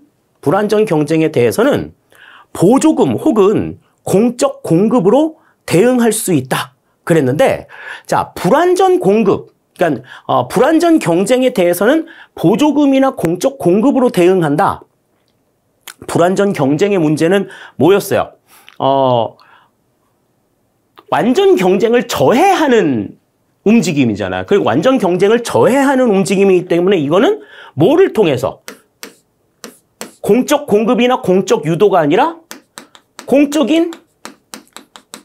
보조금 혹은 공적 공급으로 대응할 수 있다 그랬는데, 자, 불완전 공급, 그러니까 불완전 경쟁에 대해서는 보조금이나 공적 공급으로 대응한다. 불완전 경쟁의 문제는 뭐였어요? 완전 경쟁을 저해하는 움직임이잖아요. 그리고 완전 경쟁을 저해하는 움직임이기 때문에 이거는 뭐를 통해서? 공적 공급이나 공적 유도가 아니라 공적인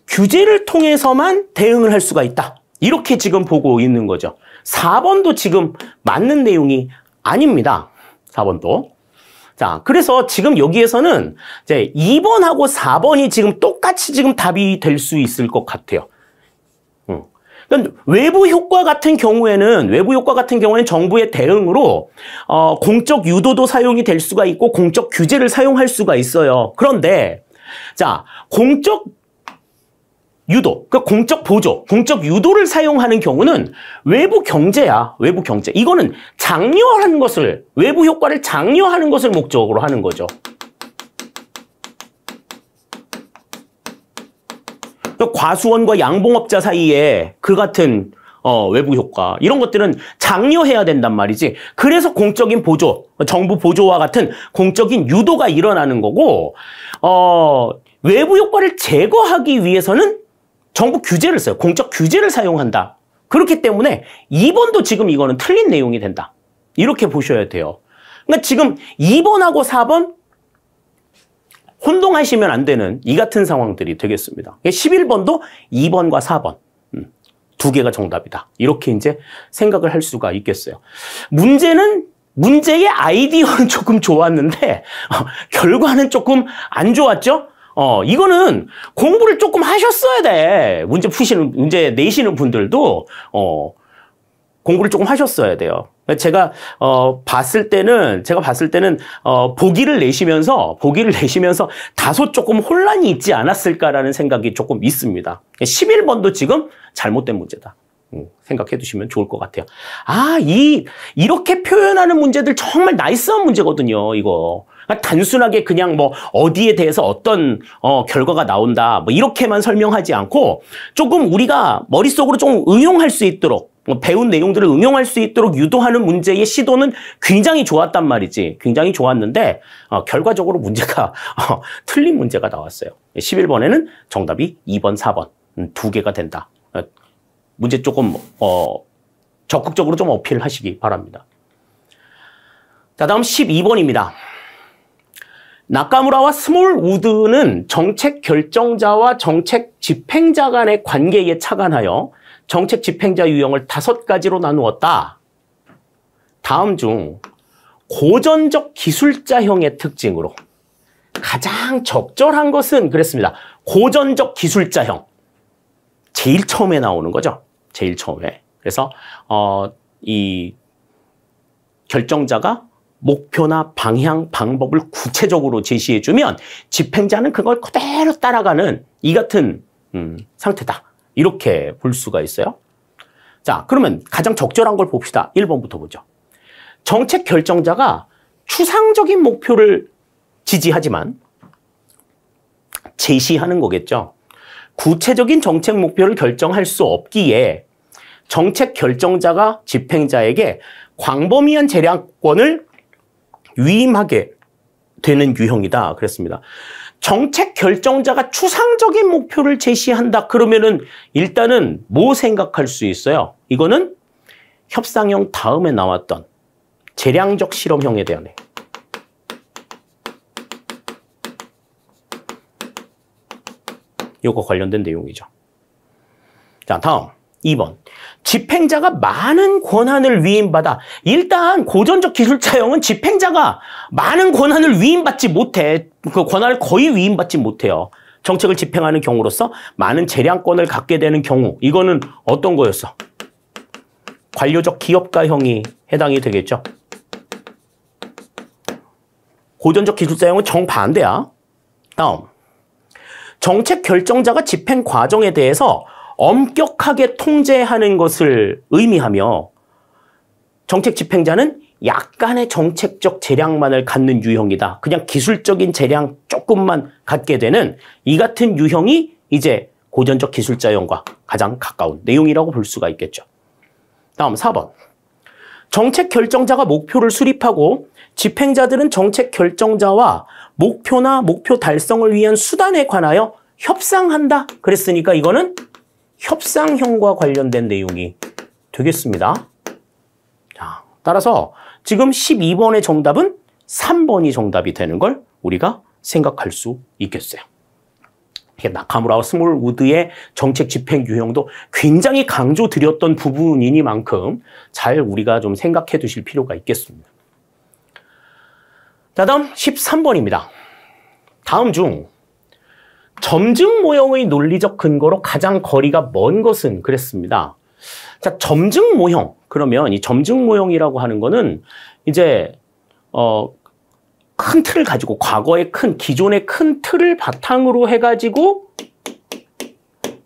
규제를 통해서만 대응을 할 수가 있다. 이렇게 지금 보고 있는 거죠. 4번도 지금 맞는 내용이 아닙니다. 4번도. 자, 그래서 지금 여기에서는 이제 2번하고 4번이 지금 똑같이 지금 답이 될 수 있을 것 같아요. 그러니까 외부 효과 같은 경우에는 정부의 대응으로 공적 유도도 사용이 될 수가 있고 공적 규제를 사용할 수가 있어요. 그런데 자, 공적 유도, 그러니까 공적 보조, 공적 유도를 사용하는 경우는 외부 경제야, 외부 경제. 이거는 장려하는 것을, 외부 효과를 장려하는 것을 목적으로 하는 거죠. 그러니까 과수원과 양봉업자 사이에 그 같은 외부 효과, 이런 것들은 장려해야 된단 말이지. 그래서 공적인 보조, 정부 보조와 같은 공적인 유도가 일어나는 거고, 외부 효과를 제거하기 위해서는 정부 규제를 써요. 공적 규제를 사용한다. 그렇기 때문에 2번도 지금 이거는 틀린 내용이 된다. 이렇게 보셔야 돼요. 그러니까 지금 2번하고 4번 혼동하시면 안 되는 이 같은 상황들이 되겠습니다. 11번도 2번과 4번 두 개가 정답이다. 이렇게 이제 생각을 할 수가 있겠어요. 문제의 아이디어는 조금 좋았는데 결과는 조금 안 좋았죠? 이거는 공부를 조금 하셨어야 돼. 문제 내시는 분들도, 공부를 조금 하셨어야 돼요. 제가 봤을 때는 보기를 내시면서 다소 조금 혼란이 있지 않았을까라는 생각이 조금 있습니다. 11번도 지금 잘못된 문제다. 생각해 두시면 좋을 것 같아요. 이렇게 표현하는 문제들 정말 나이스한 문제거든요, 이거. 단순하게 그냥 뭐 어디에 대해서 어떤 결과가 나온다 뭐 이렇게만 설명하지 않고 조금 우리가 머릿속으로 좀 응용할 수 있도록 배운 내용들을 응용할 수 있도록 유도하는 문제의 시도는 굉장히 좋았단 말이지. 굉장히 좋았는데 결과적으로 문제가 틀린 문제가 나왔어요. 11번에는 정답이 2번, 4번 두 개가 된다. 문제 조금 적극적으로 좀 어필하시기 바랍니다. 자, 다음 12번입니다. 나카무라와 스몰 우드는 정책 결정자와 정책 집행자 간의 관계에 착안하여 정책 집행자 유형을 5가지로 나누었다. 다음 중 고전적 기술자형의 특징으로 가장 적절한 것은 그랬습니다. 고전적 기술자형. 제일 처음에 나오는 거죠. 제일 처음에. 그래서 이 결정자가 목표나 방향, 방법을 구체적으로 제시해주면 집행자는 그걸 그대로 따라가는 이 같은 상태다. 이렇게 볼 수가 있어요. 자, 그러면 가장 적절한 걸 봅시다. 1번부터 보죠. 정책 결정자가 추상적인 목표를 지지하지만 제시하는 거겠죠. 구체적인 정책 목표를 결정할 수 없기에 정책 결정자가 집행자에게 광범위한 재량권을 위임하게 되는 유형이다. 그랬습니다. 정책 결정자가 추상적인 목표를 제시한다. 그러면은 일단은 뭐 생각할 수 있어요? 이거는 협상형 다음에 나왔던 재량적 실험형에 대한 이거 관련된 내용이죠. 자, 다음 2번. 집행자가 많은 권한을 위임받아. 일단 고전적 기술자형은 집행자가 많은 권한을 위임받지 못해. 그 권한을 거의 위임받지 못해요. 정책을 집행하는 경우로서 많은 재량권을 갖게 되는 경우. 이거는 어떤 거였어? 관료적 기업가형이 해당이 되겠죠. 고전적 기술자형은 정반대야. 다음. 정책 결정자가 집행 과정에 대해서 엄격하게 통제하는 것을 의미하며 정책 집행자는 약간의 정책적 재량만을 갖는 유형이다. 그냥 기술적인 재량 조금만 갖게 되는 이 같은 유형이 이제 고전적 기술자형과 가장 가까운 내용이라고 볼 수가 있겠죠. 다음 4번. 정책 결정자가 목표를 수립하고 집행자들은 정책 결정자와 목표나 목표 달성을 위한 수단에 관하여 협상한다. 그랬으니까 이거는 협상형과 관련된 내용이 되겠습니다. 자, 따라서 지금 12번의 정답은 3번이 정답이 되는 걸 우리가 생각할 수 있겠어요. 나카무라와 스몰 우드의 정책 집행 유형도 굉장히 강조드렸던 부분이니만큼 잘 우리가 좀 생각해 두실 필요가 있겠습니다. 자, 다음 13번입니다. 다음 중 점증 모형의 논리적 근거로 가장 거리가 먼 것은 그랬습니다. 자, 점증 모형. 그러면 이 점증 모형이라고 하는 거는 이제 큰 틀을 가지고 과거의 기존의 큰 틀을 바탕으로 해가지고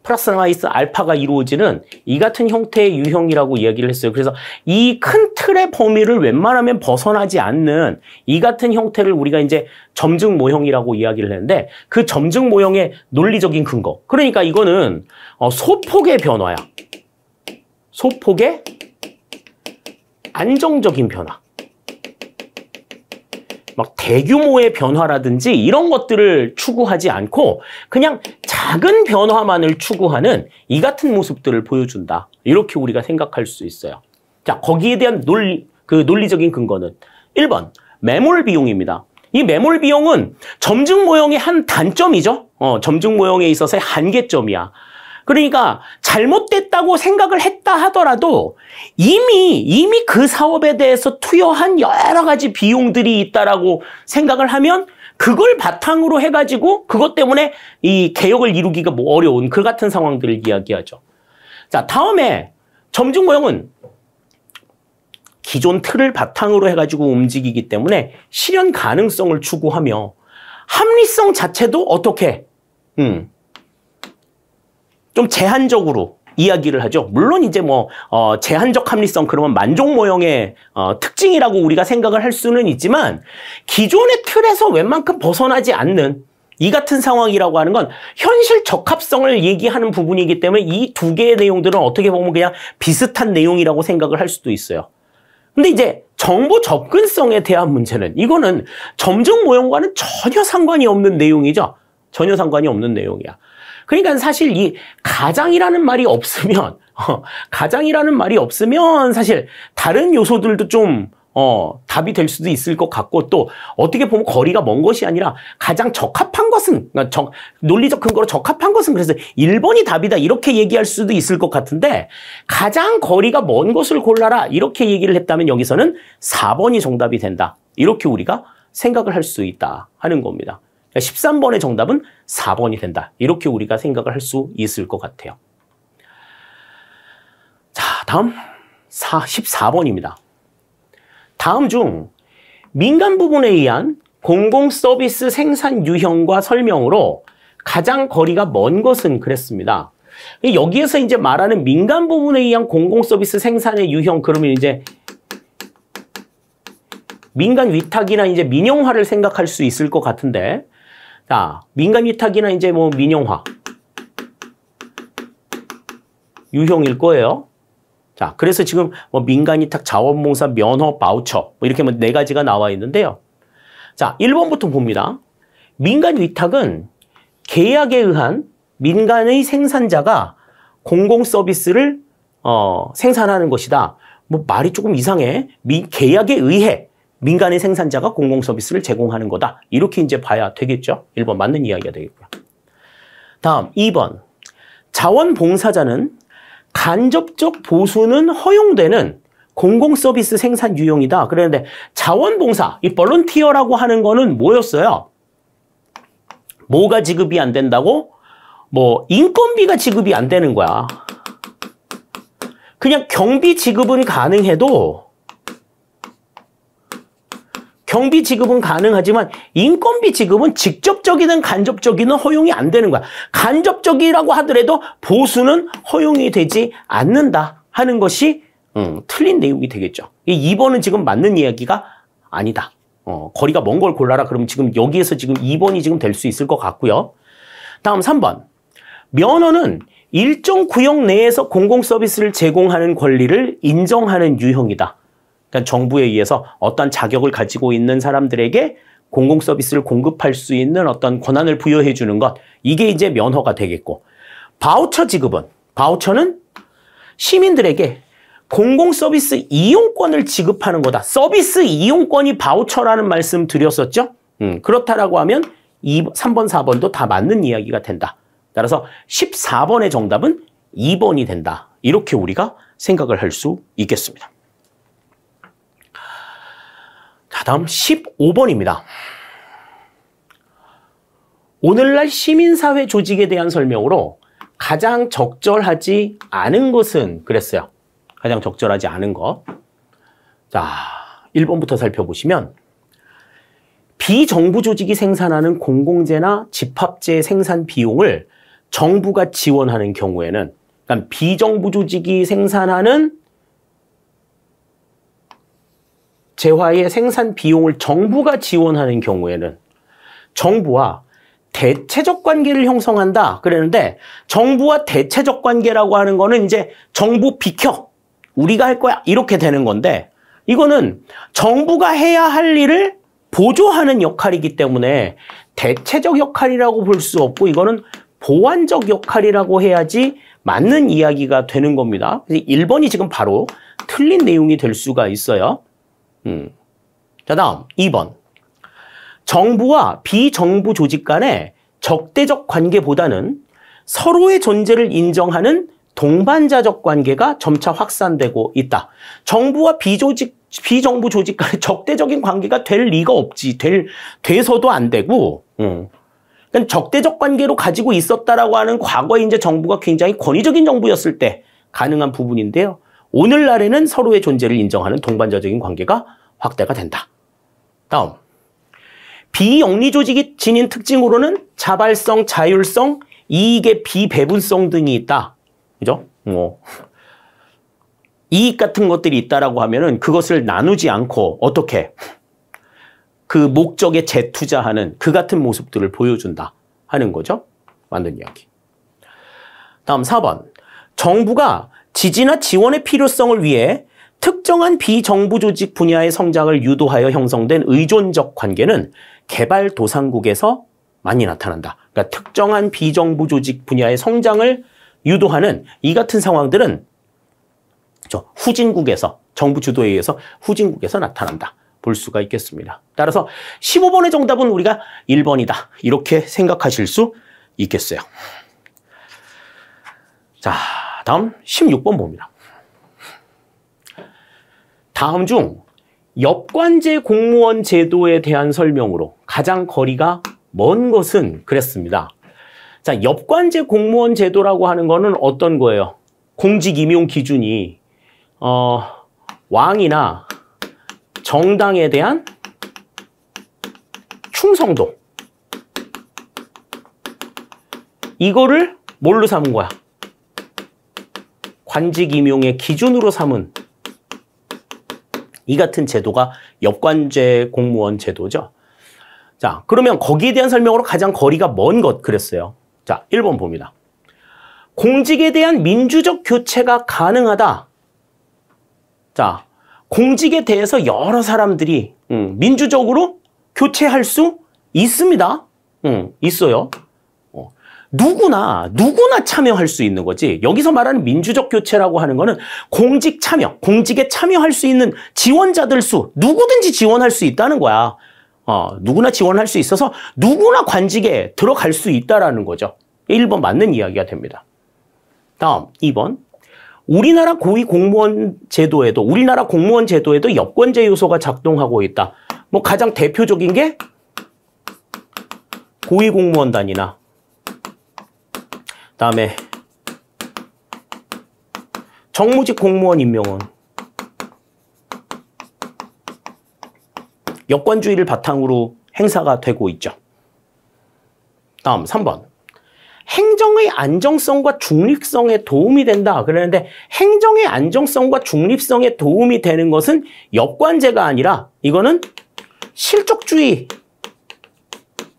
플러스 마이너스 알파가 이루어지는 이 같은 형태의 유형이라고 이야기를 했어요. 그래서 이 큰 틀의 범위를 웬만하면 벗어나지 않는 이 같은 형태를 우리가 이제 점증 모형이라고 이야기를 했는데 그 점증 모형의 논리적인 근거. 그러니까 이거는 소폭의 변화야. 소폭의 안정적인 변화. 막 대규모의 변화라든지 이런 것들을 추구하지 않고 그냥 작은 변화만을 추구하는 이 같은 모습들을 보여준다. 이렇게 우리가 생각할 수 있어요. 자, 거기에 대한 논리적인 근거는 1번 매몰 비용입니다. 이 매몰 비용은 점증 모형의 한 단점이죠. 점증 모형에 있어서의 한계점이야. 그러니까 잘못됐다고 생각을 했다 하더라도 이미 그 사업에 대해서 투여한 여러 가지 비용들이 있다라고 생각을 하면 그걸 바탕으로 해가지고 그것 때문에 이 개혁을 이루기가 어려운 그 같은 상황들을 이야기하죠. 자, 다음에 점증 모형은 기존 틀을 바탕으로 해가지고 움직이기 때문에 실현 가능성을 추구하며 합리성 자체도 어떻게 좀 제한적으로 이야기를 하죠. 물론 이제 뭐 제한적 합리성 그러면 만족 모형의 특징이라고 우리가 생각을 할 수는 있지만 기존의 틀에서 웬만큼 벗어나지 않는 이 같은 상황이라고 하는 건 현실 적합성을 얘기하는 부분이기 때문에 이 두 개의 내용들은 어떻게 보면 그냥 비슷한 내용이라고 생각을 할 수도 있어요. 근데 이제 정보 접근성에 대한 문제는 이거는 점증 모형과는 전혀 상관이 없는 내용이죠. 전혀 상관이 없는 내용이야. 그러니까 사실 이 가장이라는 말이 없으면 사실 다른 요소들도 좀 답이 될 수도 있을 것 같고 또 어떻게 보면 거리가 먼 것이 아니라 가장 적합한 것은 논리적 근거로 적합한 것은 그래서 1번이 답이다 이렇게 얘기할 수도 있을 것 같은데 가장 거리가 먼 것을 골라라 이렇게 얘기를 했다면 여기서는 4번이 정답이 된다 이렇게 우리가 생각을 할 수 있다 하는 겁니다. 13번의 정답은 4번이 된다 이렇게 우리가 생각을 할 수 있을 것 같아요. 자, 다음 14번입니다. 다음 중 민간 부분에 의한 공공 서비스 생산 유형과 설명으로 가장 거리가 먼 것은 그랬습니다. 여기에서 이제 말하는 민간 부분에 의한 공공 서비스 생산의 유형 그러면 이제 민간 위탁이나 이제 민영화를 생각할 수 있을 것 같은데 자, 민간 위탁이나 이제 뭐 민영화 유형일 거예요. 자, 그래서 지금 뭐 민간위탁, 자원봉사, 면허, 바우처 뭐 이렇게 뭐 4가지가 나와 있는데요. 자, 1번부터 봅니다. 민간위탁은 계약에 의한 민간의 생산자가 공공 서비스를 생산하는 것이다. 뭐 말이 조금 이상해. 계약에 의해 민간의 생산자가 공공 서비스를 제공하는 거다. 이렇게 이제 봐야 되겠죠. 1번 맞는 이야기가 되겠고요. 다음 2번. 자원봉사자는 간접적 보수는 허용되는 공공 서비스 생산 유형이다. 그런데 자원봉사, 이 볼런티어라고 하는 거는 뭐였어요? 뭐가 지급이 안 된다고? 뭐 인건비가 지급이 안 되는 거야. 그냥 경비 지급은 가능해도 경비 지급은 가능하지만 인건비 지급은 직접적이든 간접적이든 허용이 안 되는 거야. 간접적이라고 하더라도 보수는 허용이 되지 않는다 하는 것이 틀린 내용이 되겠죠. 이 2번은 지금 맞는 이야기가 아니다. 거리가 먼 걸 골라라. 그러면 지금 여기에서 지금 2번이 지금 될 수 있을 것 같고요. 다음 3번. 면허는 일정 구역 내에서 공공 서비스를 제공하는 권리를 인정하는 유형이다. 그러니까 정부에 의해서 어떤 자격을 가지고 있는 사람들에게 공공 서비스를 공급할 수 있는 어떤 권한을 부여해 주는 것. 이게 이제 면허가 되겠고. 바우처 지급은 바우처는 시민들에게 공공 서비스 이용권을 지급하는 거다. 서비스 이용권이 바우처라는 말씀 드렸었죠? 그렇다라고 하면 3번, 4번도 다 맞는 이야기가 된다. 따라서 14번의 정답은 2번이 된다. 이렇게 우리가 생각을 할 수 있겠습니다. 자, 다음 15번입니다. 오늘날 시민사회 조직에 대한 설명으로 가장 적절하지 않은 것은 그랬어요. 가장 적절하지 않은 것. 자, 1번부터 살펴보시면 비정부 조직이 생산하는 공공재나 집합재 생산 비용을 정부가 지원하는 경우에는 그러니까 비정부 조직이 생산하는 재화의 생산 비용을 정부가 지원하는 경우에는 정부와 대체적 관계를 형성한다 그랬는데 정부와 대체적 관계라고 하는 거는 이제 정부 비켜 우리가 할 거야 이렇게 되는 건데 이거는 정부가 해야 할 일을 보조하는 역할이기 때문에 대체적 역할이라고 볼 수 없고 이거는 보완적 역할이라고 해야지 맞는 이야기가 되는 겁니다. 1번이 지금 바로 틀린 내용이 될 수가 있어요. 자, 다음 2번. 정부와 비정부 조직 간의 적대적 관계보다는 서로의 존재를 인정하는 동반자적 관계가 점차 확산되고 있다. 정부와 비정부 조직 간의 적대적인 관계가 될 리가 없지. 돼서도 안 되고, 그러니까 적대적 관계로 가지고 있었다라고 하는 과거에 이제 정부가 굉장히 권위적인 정부였을 때 가능한 부분인데요. 오늘날에는 서로의 존재를 인정하는 동반자적인 관계가 확대가 된다. 다음, 비영리 조직이 지닌 특징으로는 자발성, 자율성, 이익의 비배분성 등이 있다. 그죠? 이익 같은 것들이 있다라고 하면은 그것을 나누지 않고 어떻게 그 목적에 재투자하는 그 같은 모습들을 보여준다 하는 거죠. 맞는 이야기. 다음 4번. 정부가 지지나 지원의 필요성을 위해 특정한 비정부 조직 분야의 성장을 유도하여 형성된 의존적 관계는 개발도상국에서 많이 나타난다. 그러니까 특정한 비정부 조직 분야의 성장을 유도하는 이 같은 상황들은 후진국에서, 정부 주도에 의해서 후진국에서 나타난다. 볼 수가 있겠습니다. 따라서 15번의 정답은 우리가 1번이다. 이렇게 생각하실 수 있겠어요. 자, 다음 16번 봅니다. 다음 중 역관제 공무원 제도에 대한 설명으로 가장 거리가 먼 것은 그랬습니다. 자, 역관제 공무원 제도라고 하는 거는 어떤 거예요? 공직 임용 기준이 왕이나 정당에 대한 충성도, 이거를 뭘로 삼은 거야? 관직 임용의 기준으로 삼은 이 같은 제도가 역관제 공무원 제도죠. 자, 그러면 거기에 대한 설명으로 가장 거리가 먼 것 그랬어요. 자, 1번 봅니다. 공직에 대한 민주적 교체가 가능하다. 자, 공직에 대해서 여러 사람들이 민주적으로 교체할 수 있습니다. 있어요. 누구나 참여할 수 있는 거지. 여기서 말하는 민주적 교체라고 하는 거는 공직 참여, 공직에 참여할 수 있는 지원자들 수, 누구든지 지원할 수 있다는 거야. 누구나 지원할 수 있어서 누구나 관직에 들어갈 수 있다라는 거죠. 1번 맞는 이야기가 됩니다. 다음 2번. 우리나라 고위 공무원 제도에도, 우리나라 공무원 제도에도 역관제 요소가 작동하고 있다. 뭐 가장 대표적인 게 고위 공무원단이나 다음에 정무직 공무원 임명은 역관주의를 바탕으로 행사가 되고 있죠. 다음 3번. 행정의 안정성과 중립성에 도움이 된다. 그러는데 행정의 안정성과 중립성에 도움이 되는 것은 역관제가 아니라 이거는 실적주의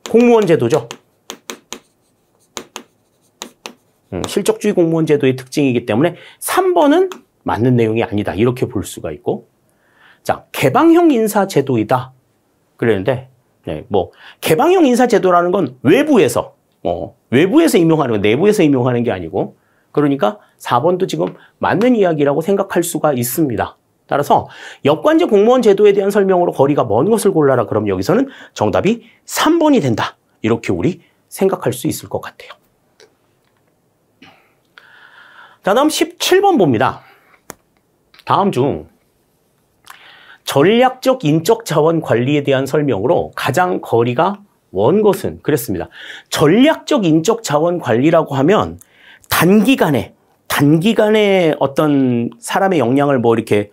공무원 제도죠. 실적주의 공무원 제도의 특징이기 때문에 3번은 맞는 내용이 아니다. 이렇게 볼 수가 있고. 자, 개방형 인사 제도이다. 그랬는데, 개방형 인사 제도라는 건 외부에서 임용하는 건 내부에서 임용하는 게 아니고, 그러니까 4번도 지금 맞는 이야기라고 생각할 수가 있습니다. 따라서 역관제 공무원 제도에 대한 설명으로 거리가 먼 것을 골라라. 그럼 여기서는 정답이 3번이 된다. 이렇게 우리 생각할 수 있을 것 같아요. 자, 다음 17번 봅니다. 다음 중 전략적 인적 자원 관리에 대한 설명으로 가장 거리가 먼 것은 그랬습니다. 전략적 인적 자원 관리라고 하면 단기간에 어떤 사람의 역량을 이렇게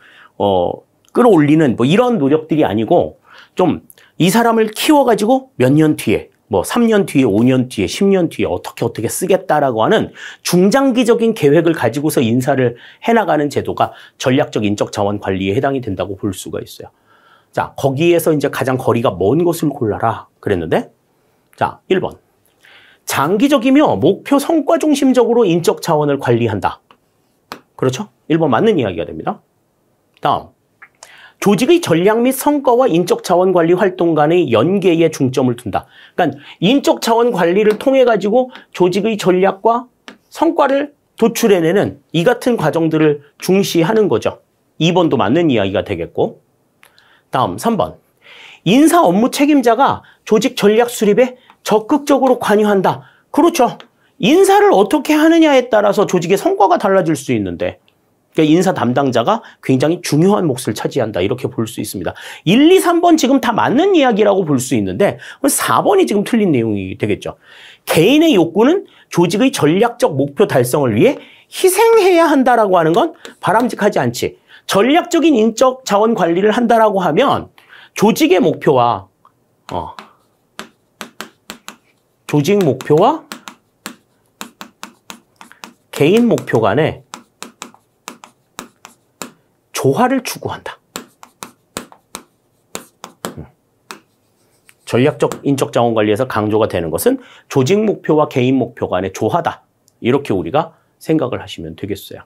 끌어올리는 이런 노력들이 아니고 좀 이 사람을 키워가지고 몇 년 뒤에 3년 뒤에, 5년 뒤에, 10년 뒤에 어떻게 쓰겠다라고 하는 중장기적인 계획을 가지고서 인사를 해나가는 제도가 전략적 인적 자원 관리에 해당이 된다고 볼 수가 있어요. 자, 거기에서 이제 가장 거리가 먼 것을 골라라 그랬는데, 자, 1번. 장기적이며 목표 성과 중심적으로 인적 자원을 관리한다. 그렇죠? 1번 맞는 이야기가 됩니다. 다음. 조직의 전략 및 성과와 인적 자원 관리 활동 간의 연계에 중점을 둔다. 그러니까 인적 자원 관리를 통해 가지고 조직의 전략과 성과를 도출해내는 이 같은 과정들을 중시하는 거죠. 2번도 맞는 이야기가 되겠고. 다음 3번. 인사 업무 책임자가 조직 전략 수립에 적극적으로 관여한다. 그렇죠. 인사를 어떻게 하느냐에 따라서 조직의 성과가 달라질 수 있는데, 그러니까 인사 담당자가 굉장히 중요한 몫을 차지한다. 이렇게 볼 수 있습니다. 1, 2, 3번 지금 다 맞는 이야기라고 볼 수 있는데 4번이 지금 틀린 내용이 되겠죠. 개인의 욕구는 조직의 전략적 목표 달성을 위해 희생해야 한다라고 하는 건 바로 바람직하지 않지. 전략적인 인적 자원 관리를 한다라고 하면 조직의 목표와 조직 목표와 개인 목표 간에 조화를 추구한다. 전략적 인적 자원 관리에서 강조가 되는 것은 조직 목표와 개인 목표 간의 조화다. 이렇게 우리가 생각을 하시면 되겠어요.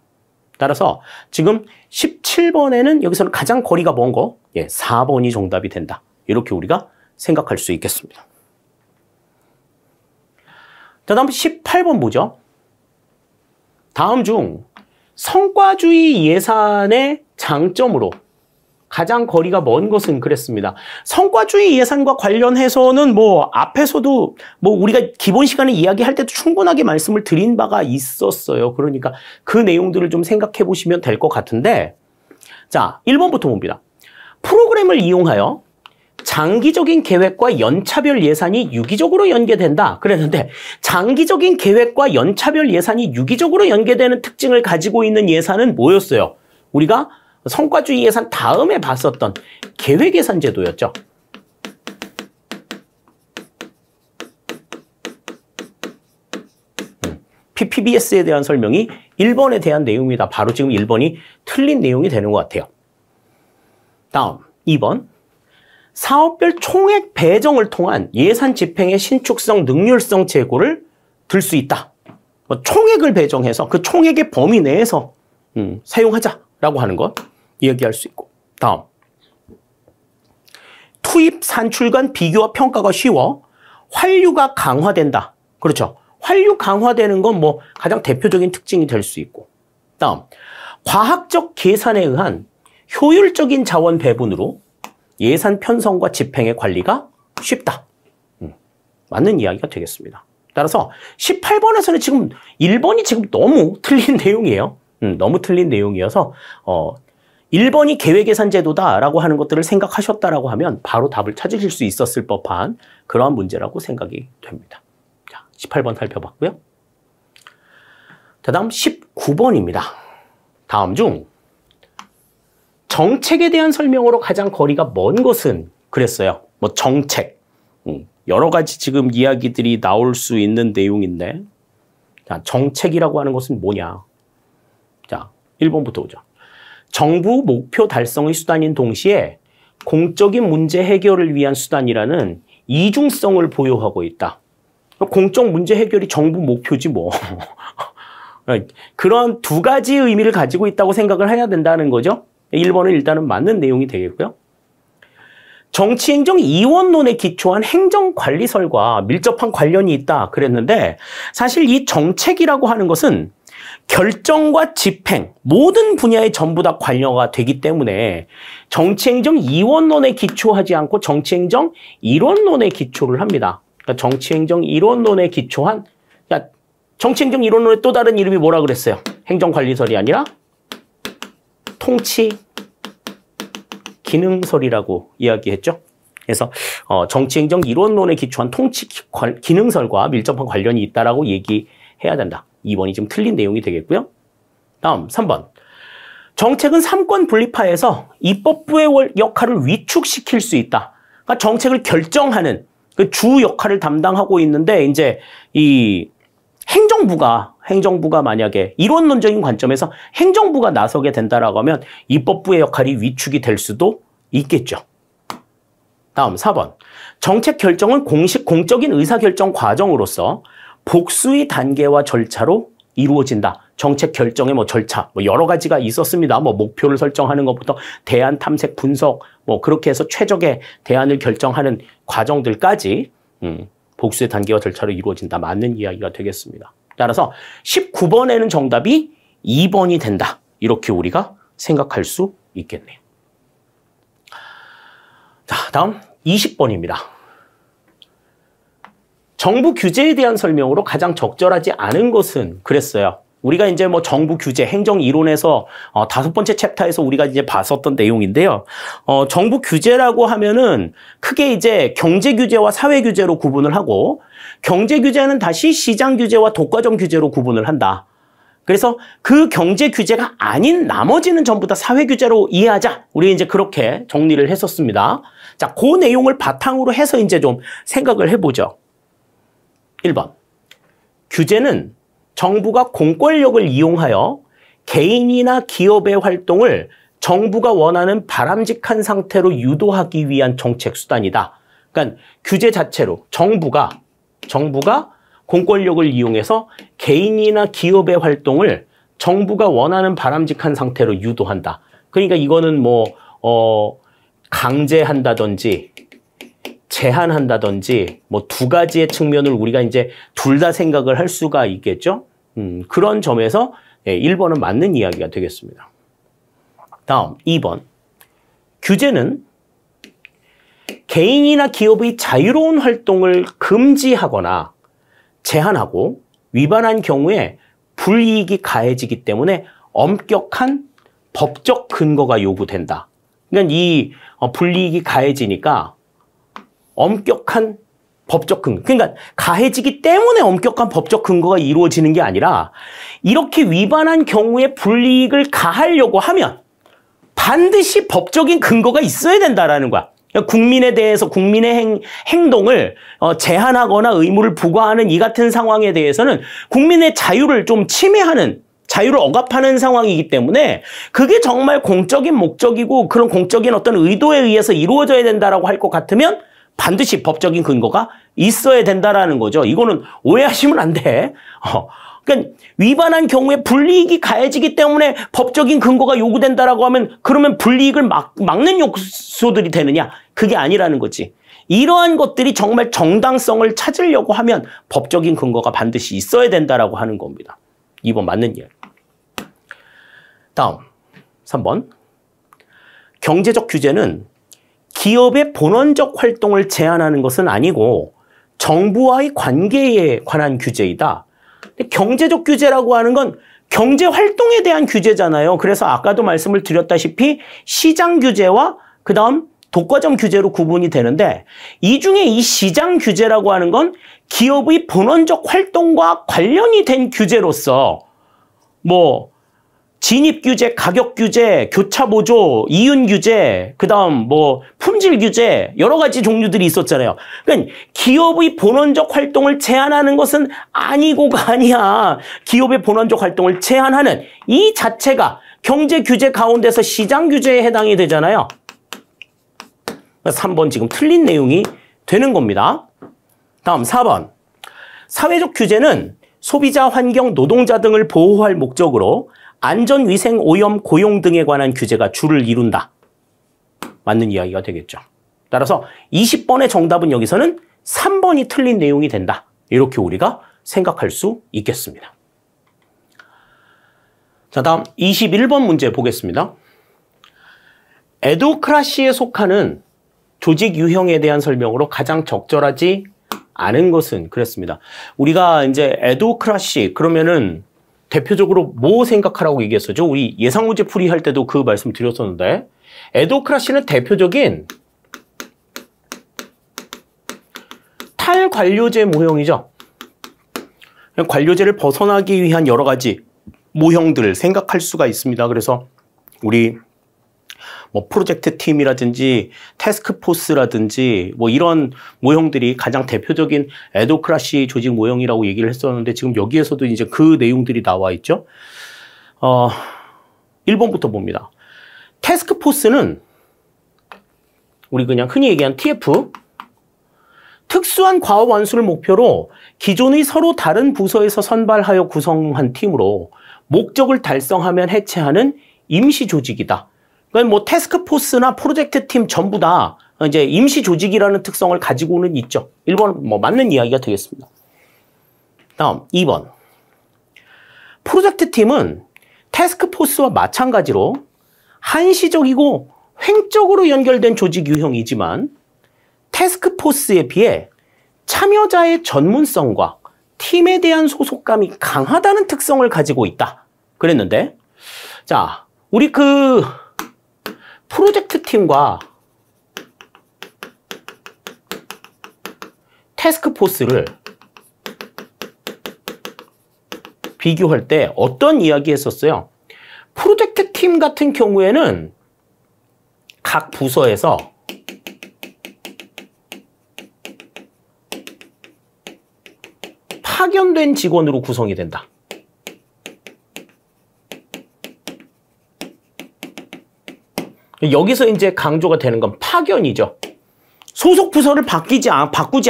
따라서 지금 17번에는 여기서는 가장 거리가 먼 거, 4번이 정답이 된다. 이렇게 우리가 생각할 수 있겠습니다. 다음 18번 보죠. 다음 중 성과주의 예산의 장점으로 가장 거리가 먼 것은 그랬습니다. 성과주의 예산과 관련해서는 앞에서도 우리가 기본 시간에 이야기할 때도 충분하게 말씀을 드린 바가 있었어요. 그러니까 그 내용들을 좀 생각해 보시면 될 것 같은데, 자, 1번부터 봅니다. 프로그램을 이용하여 장기적인 계획과 연차별 예산이 유기적으로 연계된다. 그랬는데 장기적인 계획과 연차별 예산이 유기적으로 연계되는 특징을 가지고 있는 예산은 뭐였어요? 우리가 성과주의 예산 다음에 봤었던 계획예산 제도였죠. PPBS에 대한 설명이 1번에 대한 내용이다. 바로 지금 1번이 틀린 내용이 되는 것 같아요. 다음 2번. 사업별 총액 배정을 통한 예산 집행의 신축성, 능률성 제고를 들 수 있다. 총액을 배정해서 그 총액의 범위 내에서 사용하자라고 하는 것 이야기할 수 있고. 다음. 투입 산출 간 비교와 평가가 쉬워 환류가 강화된다. 그렇죠. 환류 강화되는 건 가장 대표적인 특징이 될 수 있고. 다음. 과학적 계산에 의한 효율적인 자원 배분으로 예산 편성과 집행의 관리가 쉽다. 맞는 이야기가 되겠습니다. 따라서 18번에서는 지금 1번이 지금 너무 틀린 내용이에요. 너무 틀린 내용이어서 1번이 계획예산 제도다라고 하는 것들을 생각하셨다라고 하면 바로 답을 찾으실 수 있었을 법한 그러한 문제라고 생각이 됩니다. 자, 18번 살펴봤고요. 자, 다음 19번입니다. 다음 중 정책에 대한 설명으로 가장 거리가 먼 것은 그랬어요. 정책. 여러 가지 지금 이야기들이 나올 수 있는 내용인데, 자, 정책이라고 하는 것은 뭐냐? 자, 1번부터 보죠. 정부 목표 달성의 수단인 동시에 공적인 문제 해결을 위한 수단이라는 이중성을 보유하고 있다. 공적 문제 해결이 정부 목표지 뭐. 그런 두 가지 의미를 가지고 있다고 생각을 해야 된다는 거죠. 1번은 일단은 맞는 내용이 되겠고요. 정치행정 이원론에 기초한 행정관리설과 밀접한 관련이 있다 그랬는데, 사실 이 정책이라고 하는 것은 결정과 집행 모든 분야에 전부 다 관여가 되기 때문에 정치행정 이원론에 기초하지 않고 정치행정 이론론에 기초를 합니다. 그러니까 정치행정 이론론에 기초한, 정치행정 이론론의 또 다른 이름이 뭐라 그랬어요? 행정관리설이 아니라 통치 기능설이라고 이야기했죠. 그래서 정치행정 이론론에 기초한 통치 기능설과 밀접한 관련이 있다라고 얘기해야 된다. 2번이 좀 틀린 내용이 되겠고요. 다음 3번. 정책은 3권 분립화해서 입법부의 역할을 위축시킬 수 있다. 그러니까 정책을 결정하는 그 주 역할을 담당하고 있는데, 이제 이 행정부가 만약에 이론론적인 관점에서 행정부가 나서게 된다라고 하면 입법부의 역할이 위축이 될 수도 있겠죠. 다음 4번. 정책 결정은 공적인 의사결정 과정으로서 복수의 단계와 절차로 이루어진다. 정책 결정의 절차, 여러 가지가 있었습니다. 목표를 설정하는 것부터 대안 탐색 분석, 그렇게 해서 최적의 대안을 결정하는 과정들까지 복수의 단계와 절차로 이루어진다. 맞는 이야기가 되겠습니다. 따라서 19번에는 정답이 2번이 된다. 이렇게 우리가 생각할 수 있겠네요. 자, 다음 20번입니다. 정부 규제에 대한 설명으로 가장 적절하지 않은 것은 그랬어요. 우리가 이제 정부 규제, 행정 이론에서 5번째 챕터에서 우리가 이제 봤었던 내용인데요. 정부 규제라고 하면은 크게 이제 경제 규제와 사회 규제로 구분을 하고, 경제 규제는 다시 시장 규제와 독과점 규제로 구분을 한다. 그래서 그 경제 규제가 아닌 나머지는 전부 다 사회 규제로 이해하자. 우리 이제 그렇게 정리를 했었습니다. 자, 그 내용을 바탕으로 해서 이제 좀 생각을 해보죠. 1번. 규제는 정부가 공권력을 이용하여 개인이나 기업의 활동을 정부가 원하는 바람직한 상태로 유도하기 위한 정책 수단이다. 그러니까 규제 자체로 정부가 공권력을 이용해서 개인이나 기업의 활동을 정부가 원하는 바람직한 상태로 유도한다. 그러니까 이거는 강제한다든지 제한한다든지 두 가지의 측면을 우리가 이제 둘 다 생각을 할 수가 있겠죠. 그런 점에서 1번은 맞는 이야기가 되겠습니다. 다음 2번. 규제는 개인이나 기업의 자유로운 활동을 금지하거나 제한하고 위반한 경우에 불이익이 가해지기 때문에 엄격한 법적 근거가 요구된다. 그러니까 이 불이익이 가해지니까 엄격한 법적 근거. 그러니까 가해지기 때문에 엄격한 법적 근거가 이루어지는 게 아니라 이렇게 위반한 경우에 불이익을 가하려고 하면 반드시 법적인 근거가 있어야 된다라는 거야. 국민에 대해서 국민의 행동을 제한하거나 의무를 부과하는 이 같은 상황에 대해서는 국민의 자유를 좀 침해하는, 자유를 억압하는 상황이기 때문에 그게 정말 공적인 목적이고 그런 공적인 어떤 의도에 의해서 이루어져야 된다라고 할 것 같으면 반드시 법적인 근거가 있어야 된다라는 거죠. 이거는 오해하시면 안 돼. 그러니까 위반한 경우에 불이익이 가해지기 때문에 법적인 근거가 요구된다라고 하면 그러면 불이익을 막는 요소들이 되느냐? 그게 아니라는 거지. 이러한 것들이 정말 정당성을 찾으려고 하면 법적인 근거가 반드시 있어야 된다라고 하는 겁니다. 2번 맞는 이야기. 다음 3번. 경제적 규제는 기업의 본원적 활동을 제한하는 것은 아니고 정부와의 관계에 관한 규제이다. 경제적 규제라고 하는 건 경제 활동에 대한 규제잖아요. 그래서 아까도 말씀을 드렸다시피 시장 규제와 그다음 독과점 규제로 구분이 되는데 이 중에 이 시장 규제라고 하는 건 기업의 본원적 활동과 관련이 된 규제로서 진입 규제, 가격 규제, 교차 보조, 이윤 규제, 그다음 품질 규제 여러 가지 종류들이 있었잖아요. 그러니까 기업의 본원적 활동을 제한하는 것은 아니고가 아니야. 기업의 본원적 활동을 제한하는 이 자체가 경제 규제 가운데서 시장 규제에 해당이 되잖아요. 3번 지금 틀린 내용이 되는 겁니다. 다음 4번. 사회적 규제는 소비자, 환경, 노동자 등을 보호할 목적으로 안전, 위생, 오염, 고용 등에 관한 규제가 주를 이룬다. 맞는 이야기가 되겠죠. 따라서 20번의 정답은 여기서는 3번이 틀린 내용이 된다. 이렇게 우리가 생각할 수 있겠습니다. 자, 다음 21번 문제 보겠습니다. 에도크라시에 속하는 조직 유형에 대한 설명으로 가장 적절하지 않은 것은 그랬습니다. 우리가 이제 에도크라시 그러면은 대표적으로 뭐 생각하라고 얘기했었죠? 우리 예상문제 풀이할 때도 그 말씀 드렸었는데 에도크라시는 대표적인 탈관료제 모형이죠. 관료제를 벗어나기 위한 여러 가지 모형들을 생각할 수가 있습니다. 그래서 우리 프로젝트 팀이라든지 태스크포스라든지 이런 모형들이 가장 대표적인 에도크라시 조직 모형이라고 얘기를 했었는데 지금 여기에서도 이제 그 내용들이 나와 있죠. 1번부터 봅니다. 태스크포스는 우리 그냥 흔히 얘기한 TF, 특수한 과업 완수를 목표로 기존의 서로 다른 부서에서 선발하여 구성한 팀으로 목적을 달성하면 해체하는 임시 조직이다. 그러니까 태스크포스나 프로젝트 팀 전부 다 이제 임시 조직이라는 특성을 가지고는 있죠. 1번 맞는 이야기가 되겠습니다. 다음 2번. 프로젝트 팀은 태스크포스와 마찬가지로 한시적이고 횡적으로 연결된 조직 유형이지만 태스크포스에 비해 참여자의 전문성과 팀에 대한 소속감이 강하다는 특성을 가지고 있다. 그랬는데 자, 우리 프로젝트 팀과 태스크포스를 비교할 때 어떤 이야기 했었어요? 프로젝트 팀 같은 경우에는 각 부서에서 파견된 직원으로 구성이 된다. 여기서 이제 강조가 되는 건 파견이죠. 소속 부서를 바꾸지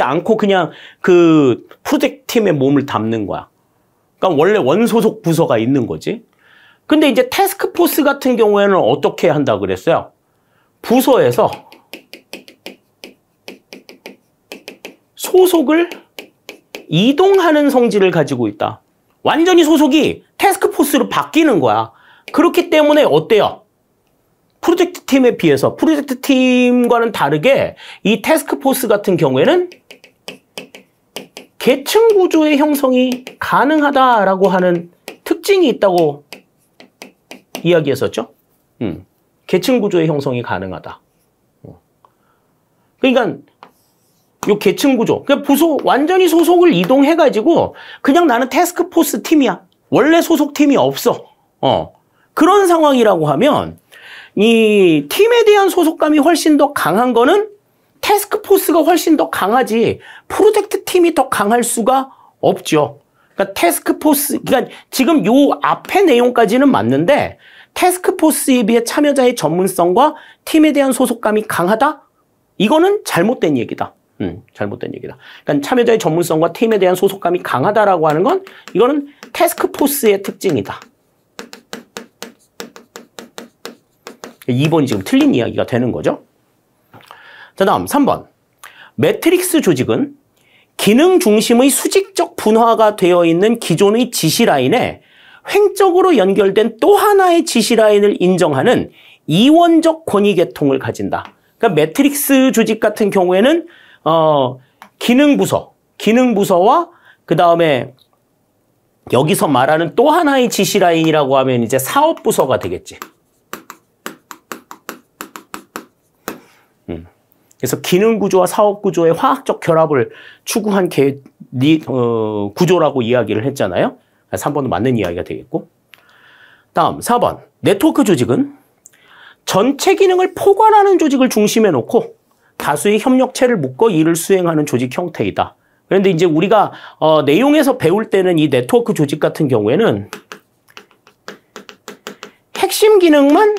않고 그냥 그 프로젝트 팀에 몸을 담는 거야. 그러니까 원래 원소속 부서가 있는 거지. 근데 이제 태스크포스 같은 경우에는 어떻게 한다 그랬어요? 부서에서 소속을 이동하는 성질을 가지고 있다. 완전히 소속이 태스크포스로 바뀌는 거야. 그렇기 때문에 어때요? 프로젝트 팀에 비해서 프로젝트 팀과는 다르게 이 태스크포스 같은 경우에는 계층 구조의 형성이 가능하다라고 하는 특징이 있다고 이야기했었죠. 계층 구조의 형성이 가능하다. 그러니까 요 계층 구조, 그러니까 부서 완전히 소속을 이동해가지고 그냥 나는 태스크포스 팀이야. 원래 소속 팀이 없어. 그런 상황이라고 하면 이 팀에 대한 소속감이 훨씬 더 강한 거는 태스크포스가 훨씬 더 강하지 프로젝트 팀이 더 강할 수가 없죠. 그러니까 태스크포스, 그러니까 지금 요 앞의 내용까지는 맞는데 태스크포스에 비해 참여자의 전문성과 팀에 대한 소속감이 강하다? 이거는 잘못된 얘기다. 잘못된 얘기다. 그러니까 참여자의 전문성과 팀에 대한 소속감이 강하다라고 하는 건 이거는 태스크포스의 특징이다. 2번이 지금 틀린 이야기가 되는 거죠. 자, 다음 3번. 매트릭스 조직은 기능 중심의 수직적 분화가 되어 있는 기존의 지시 라인에 횡적으로 연결된 또 하나의 지시 라인을 인정하는 이원적 권위 계통을 가진다. 그러니까 매트릭스 조직 같은 경우에는 기능부서와 그 다음에 여기서 말하는 또 하나의 지시 라인이라고 하면 이제 사업부서가 되겠지. 그래서 기능구조와 사업구조의 화학적 결합을 추구한 구조라고 이야기를 했잖아요. 3번은 맞는 이야기가 되겠고. 다음 4번. 네트워크 조직은 전체 기능을 포괄하는 조직을 중심에 놓고 다수의 협력체를 묶어 일을 수행하는 조직 형태이다. 그런데 이제 우리가 내용에서 배울 때는 이 네트워크 조직 같은 경우에는 핵심 기능만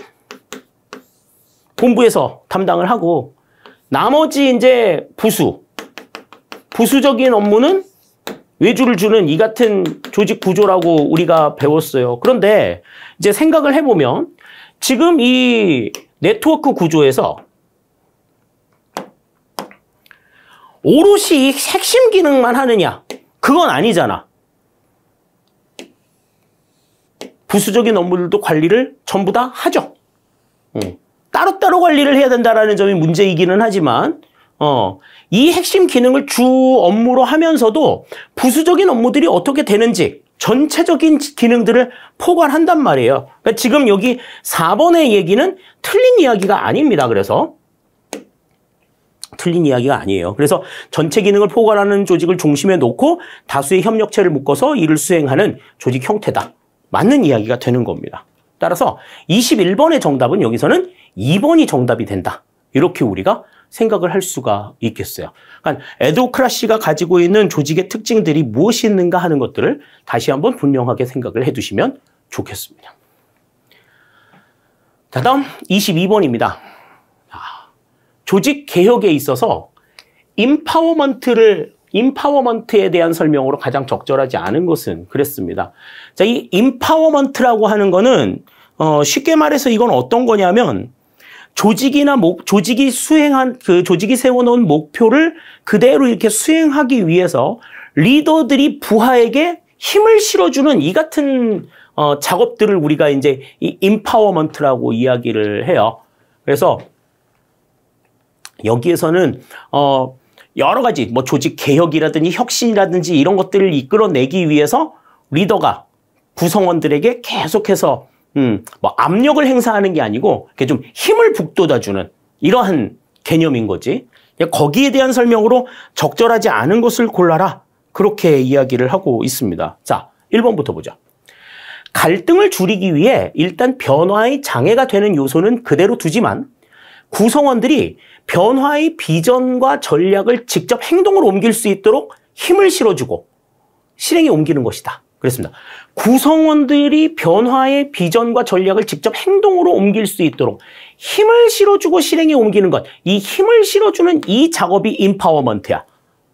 본부에서 담당을 하고 나머지 이제 부수적인 업무는 외주를 주는 이 같은 조직 구조라고 우리가 배웠어요. 그런데 이제 생각을 해보면 지금 이 네트워크 구조에서 오롯이 핵심 기능만 하느냐? 그건 아니잖아. 부수적인 업무들도 관리를 전부 다 하죠. 따로따로 관리를 해야 된다는 점이 문제이기는 하지만 이 핵심 기능을 주 업무로 하면서도 부수적인 업무들이 어떻게 되는지 전체적인 기능들을 포괄한단 말이에요. 그러니까 지금 여기 4번의 얘기는 틀린 이야기가 아닙니다. 그래서 틀린 이야기가 아니에요. 그래서 전체 기능을 포괄하는 조직을 중심에 놓고 다수의 협력체를 묶어서 일을 수행하는 조직 형태다. 맞는 이야기가 되는 겁니다. 따라서 21번의 정답은 여기서는 2번이 정답이 된다. 이렇게 우리가 생각을 할 수가 있겠어요. 그러니까 에드호크라시가 가지고 있는 조직의 특징들이 무엇이 있는가 하는 것들을 다시 한번 분명하게 생각을 해두시면 좋겠습니다. 자, 다음 22번입니다. 조직 개혁에 있어서 임파워먼트에 대한 설명으로 가장 적절하지 않은 것은 그랬습니다. 자, 이 임파워먼트라고 하는 거는 쉽게 말해서 이건 어떤 거냐면 조직이 세워놓은 목표를 그대로 이렇게 수행하기 위해서 리더들이 부하에게 힘을 실어주는 이 같은 작업들을 우리가 이제 이 임파워먼트라고 이야기를 해요. 그래서 여기에서는 여러 가지 뭐 조직 개혁이라든지 혁신이라든지 이런 것들을 이끌어내기 위해서 리더가 구성원들에게 계속해서 뭐 압력을 행사하는 게 아니고 이렇게 좀 힘을 북돋아주는 이러한 개념인 거지. 거기에 대한 설명으로 적절하지 않은 것을 골라라. 그렇게 이야기를 하고 있습니다. 자, 1번부터 보자. 갈등을 줄이기 위해 일단 변화의 장애가 되는 요소는 그대로 두지만 구성원들이 변화의 비전과 전략을 직접 행동으로 옮길 수 있도록 힘을 실어주고 실행에 옮기는 것이다. 그랬습니다. 구성원들이 변화의 비전과 전략을 직접 행동으로 옮길 수 있도록 힘을 실어주고 실행에 옮기는 것. 이 힘을 실어주는 이 작업이 임파워먼트야.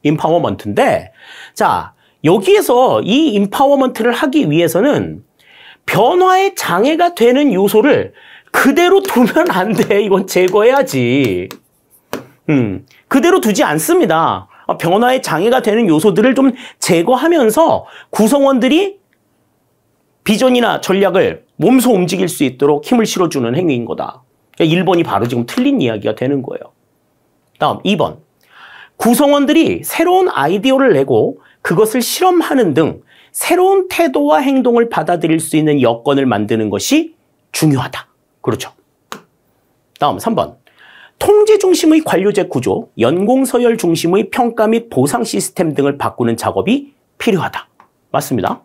임파워먼트인데, 자, 여기에서 이 임파워먼트를 하기 위해서는 변화의 장애가 되는 요소를 그대로 두면 안 돼. 이건 제거해야지. 그대로 두지 않습니다. 변화의 장애가 되는 요소들을 좀 제거하면서 구성원들이 비전이나 전략을 몸소 움직일 수 있도록 힘을 실어주는 행위인 거다. 그러니까 1번이 바로 지금 틀린 이야기가 되는 거예요. 다음 2번. 구성원들이 새로운 아이디어를 내고 그것을 실험하는 등 새로운 태도와 행동을 받아들일 수 있는 여건을 만드는 것이 중요하다. 그렇죠. 다음 3번. 통제 중심의 관료제 구조, 연공서열 중심의 평가 및 보상 시스템 등을 바꾸는 작업이 필요하다. 맞습니다.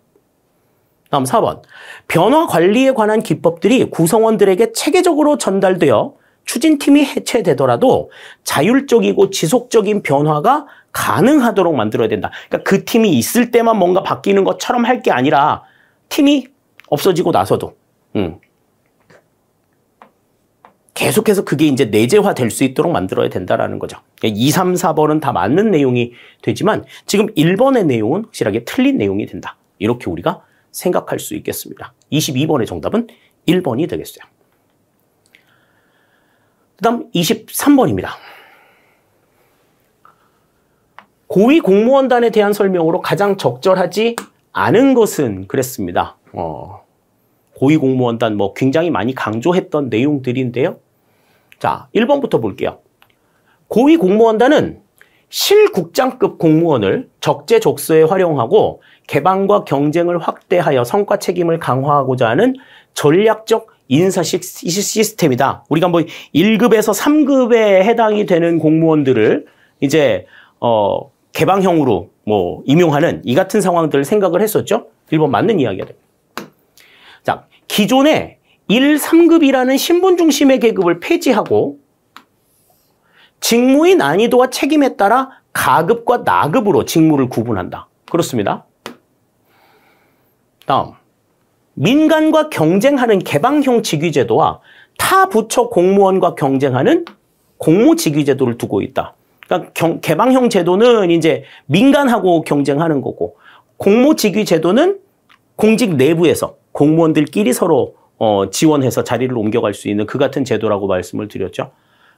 다음 4번. 변화 관리에 관한 기법들이 구성원들에게 체계적으로 전달되어 추진팀이 해체되더라도 자율적이고 지속적인 변화가 가능하도록 만들어야 된다. 그러니까 그 팀이 있을 때만 뭔가 바뀌는 것처럼 할 게 아니라 팀이 없어지고 나서도 계속해서 그게 이제 내재화 될 수 있도록 만들어야 된다라는 거죠. 2, 3, 4번은 다 맞는 내용이 되지만 지금 1번의 내용은 확실하게 틀린 내용이 된다. 이렇게 우리가 생각할 수 있겠습니다. 22번의 정답은 1번이 되겠어요. 그 다음 23번입니다. 고위 공무원단에 대한 설명으로 가장 적절하지 않은 것은 그랬습니다. 고위 공무원단 뭐 굉장히 많이 강조했던 내용들인데요. 자, 1번부터 볼게요. 고위 공무원단은 실국장급 공무원을 적재적소에 활용하고 개방과 경쟁을 확대하여 성과 책임을 강화하고자 하는 전략적 인사 시스템이다. 우리가 뭐 1급에서 3급에 해당이 되는 공무원들을 이제 개방형으로 뭐 임용하는 이 같은 상황들을 생각을 했었죠. 1번 맞는 이야기가 됩니다. 자, 기존에 1, 3급이라는 신분 중심의 계급을 폐지하고 직무의 난이도와 책임에 따라 가급과 나급으로 직무를 구분한다. 그렇습니다. 다음, 민간과 경쟁하는 개방형 직위제도와 타 부처 공무원과 경쟁하는 공모직위제도를 두고 있다. 그러니까 개방형 제도는 이제 민간하고 경쟁하는 거고 공모직위제도는 공직 내부에서 공무원들끼리 서로 지원해서 자리를 옮겨갈 수 있는 그 같은 제도라고 말씀을 드렸죠.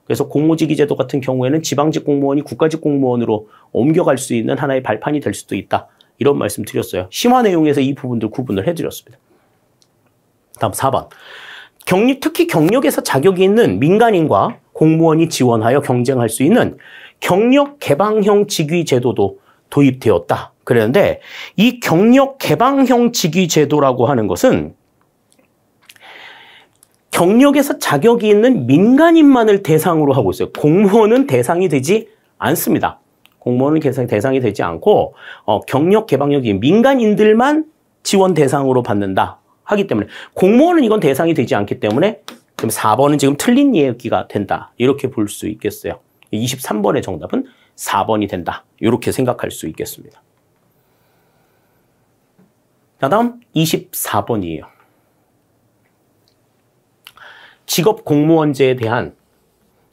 그래서 공모직위제도 같은 경우에는 지방직 공무원이 국가직 공무원으로 옮겨갈 수 있는 하나의 발판이 될 수도 있다. 이런 말씀 드렸어요. 심화 내용에서 이 부분들 구분을 해드렸습니다. 다음 4번. 특히 경력에서 자격이 있는 민간인과 공무원이 지원하여 경쟁할 수 있는 경력 개방형 직위 제도도 도입되었다. 그랬는데 이 경력 개방형 직위 제도라고 하는 것은 경력에서 자격이 있는 민간인만을 대상으로 하고 있어요. 공무원은 대상이 되지 않습니다. 공무원은 대상이 되지 않고 경력 개방력이 민간인들만 지원 대상으로 받는다 하기 때문에 공무원은 이건 대상이 되지 않기 때문에 그럼 4번은 지금 틀린 얘기가 된다. 이렇게 볼 수 있겠어요. 23번의 정답은 4번이 된다. 이렇게 생각할 수 있겠습니다. 자, 다음 24번이에요. 직업 공무원제에 대한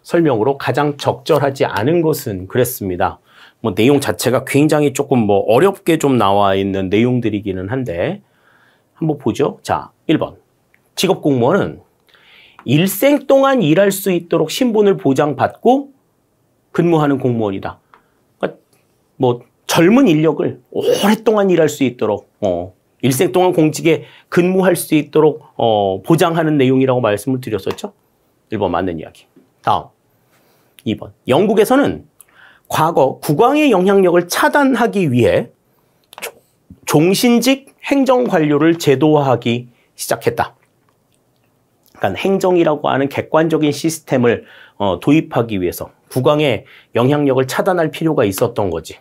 설명으로 가장 적절하지 않은 것은 그랬습니다. 뭐 내용 자체가 굉장히 조금 뭐 어렵게 좀 나와 있는 내용들이기는 한데 한번 보죠. 자, 1번. 직업 공무원은 일생 동안 일할 수 있도록 신분을 보장받고 근무하는 공무원이다. 그러니까 뭐 젊은 인력을 오랫동안 일할 수 있도록 일생 동안 공직에 근무할 수 있도록 보장하는 내용이라고 말씀을 드렸었죠. 1번 맞는 이야기. 다음 2번. 영국에서는 과거 국왕의 영향력을 차단하기 위해 종신직 행정관료를 제도화하기 시작했다. 그러니까 행정이라고 하는 객관적인 시스템을 도입하기 위해서 국왕의 영향력을 차단할 필요가 있었던 거지.